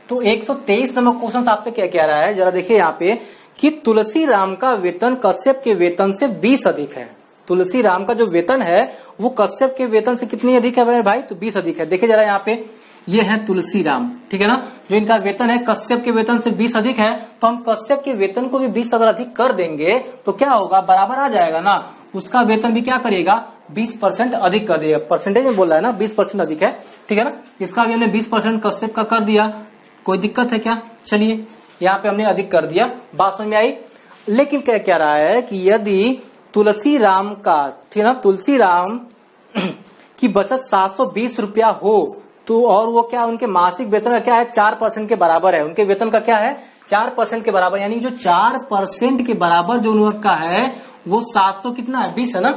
तो 123 नंबर क्वेश्चन आपसे क्या कह रहा है, जरा देखिए यहाँ पे कि तुलसी राम का वेतन कश्यप के वेतन से 20 अधिक है। तुलसी राम का जो वेतन है वो कश्यप के वेतन से कितनी अधिक है मेरे भाई, तो 20 अधिक है। देखिए जरा यहाँ पे ये है तुलसी राम, ठीक है ना, जो इनका वेतन है कश्यप के वेतन से 20 अधिक है, तो हम कश्यप के वेतन को भी 20 अगर अधिक कर देंगे तो क्या होगा बराबर आ जाएगा ना, उसका वेतन भी क्या करेगा 20% अधिक कर देगा, परसेंटेज में बोल रहा है ना 20% अधिक है, ठीक है ना। इसका भी हमने 20% कश्यप का कर दिया, कोई दिक्कत है क्या, चलिए यहाँ पे हमने अधिक कर दिया, बात समझ में आई। लेकिन क्या कह रहा है कि यदि तुलसी राम का, ठीक है ना, तुलसी राम की बचत 720 रुपया हो तो, और वो क्या उनके मासिक वेतन का क्या है 4% के बराबर है, उनके वेतन का क्या है 4% के बराबर, यानी जो 4% के बराबर जो उनका है वो 700 कितना है 20 है ना,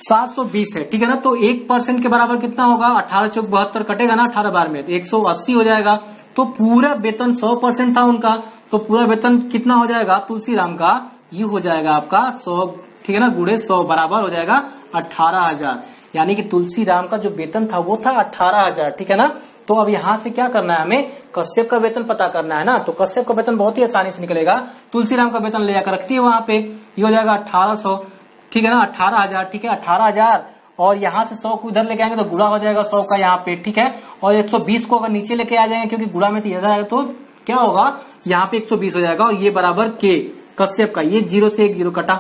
720 है, ठीक है ना। तो 1% के बराबर कितना होगा 18 चौक 72 कटेगा ना 18 बार में, तो 180 हो जाएगा। तो पूरा वेतन 100% था उनका, तो पूरा वेतन कितना हो जाएगा तुलसी राम का, ये हो जाएगा आपका 100, ठीक है ना, गुणे 100 बराबर हो जाएगा 18,000, यानी कि तुलसी राम का जो वेतन था वो था 18,000, ठीक है ना। तो अब यहाँ से क्या करना है हमें कश्यप का वेतन पता करना है ना, तो कश्यप का वेतन बहुत ही आसानी से निकलेगा, तुलसी राम का वेतन ले जाकर रखती है वहां पे, ये हो जाएगा 1800, ठीक है ना, 18,000, ठीक है 18,000, और यहाँ से 100 को इधर लेके आएंगे तो गुणा हो जाएगा 100 का यहाँ पे, ठीक है, और 120 को अगर नीचे लेके आ जाएंगे क्योंकि गुणा में तो ज्यादा है तो क्या होगा यहाँ पे 120 हो जाएगा, और ये बराबर के कश्यप का, ये 0 से 1 0 कटा,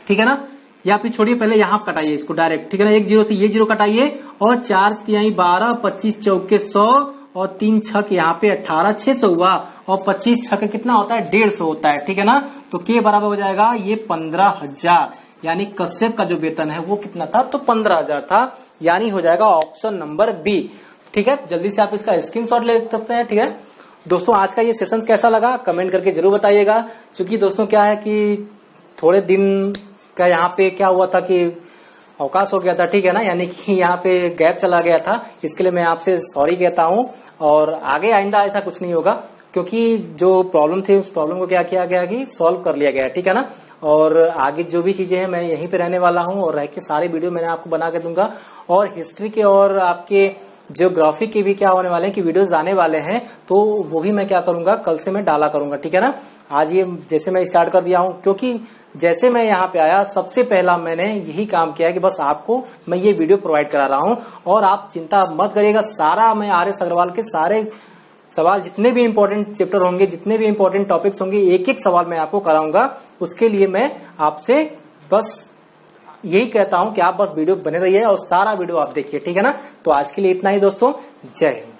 ठीक है ना, या फिर छोड़िए पहले यहाँ कटाइए इसको डायरेक्ट, ठीक है ना, 1 0 से ये 0 कटाइए, और 4 3 12 25 चौके 100 और 3 छक यहाँ पे 18 600 हुआ, और 25 छक कितना होता है 150 होता है, ठीक है ना। तो के बराबर हो जाएगा ये 15,000, यानी कश्यप का जो वेतन है वो कितना था तो 15,000 था, यानी हो जाएगा ऑप्शन नंबर बी, ठीक है। जल्दी से आप इसका स्क्रीनशॉट ले सकते हैं, ठीक है दोस्तों। आज का ये सेशन कैसा लगा कमेंट करके जरूर बताइएगा, क्योंकि दोस्तों क्या है कि थोड़े दिन का यहाँ पे क्या हुआ था कि अवकाश हो गया था, ठीक है ना, यानी कि यहाँ पे गैप चला गया था, इसके लिए मैं आपसे सॉरी कहता हूँ, और आगे आइंदा ऐसा कुछ नहीं होगा, क्योंकि जो प्रॉब्लम थी उस प्रॉब्लम को क्या किया गया कि सॉल्व कर लिया गया, ठीक है ना। और आगे जो भी चीजें हैं मैं यहीं पे रहने वाला हूँ, और रह के सारे वीडियो मैंने आपको बना के दूंगा, और हिस्ट्री के और आपके जियोग्राफी के भी क्या होने वाले हैं कि वीडियोस आने वाले हैं, तो वो भी मैं क्या करूंगा कल से मैं डाला करूंगा, ठीक है ना। आज ये जैसे मैं स्टार्ट कर दिया हूँ, क्योंकि जैसे मैं यहाँ पे आया सबसे पहला मैंने यही काम किया है कि बस आपको मैं ये वीडियो प्रोवाइड करा रहा हूँ, और आप चिंता मत करिएगा, सारा मैं आर.एस. अग्रवाल के सारे सवाल जितने भी इंपॉर्टेंट चैप्टर होंगे, जितने भी इंपॉर्टेंट टॉपिक्स होंगे, एक एक सवाल मैं आपको कराऊंगा। उसके लिए मैं आपसे बस यही कहता हूं कि आप बस वीडियो बने रहिए और सारा वीडियो आप देखिए, ठीक है ना। तो आज के लिए इतना ही दोस्तों, जय हिंद।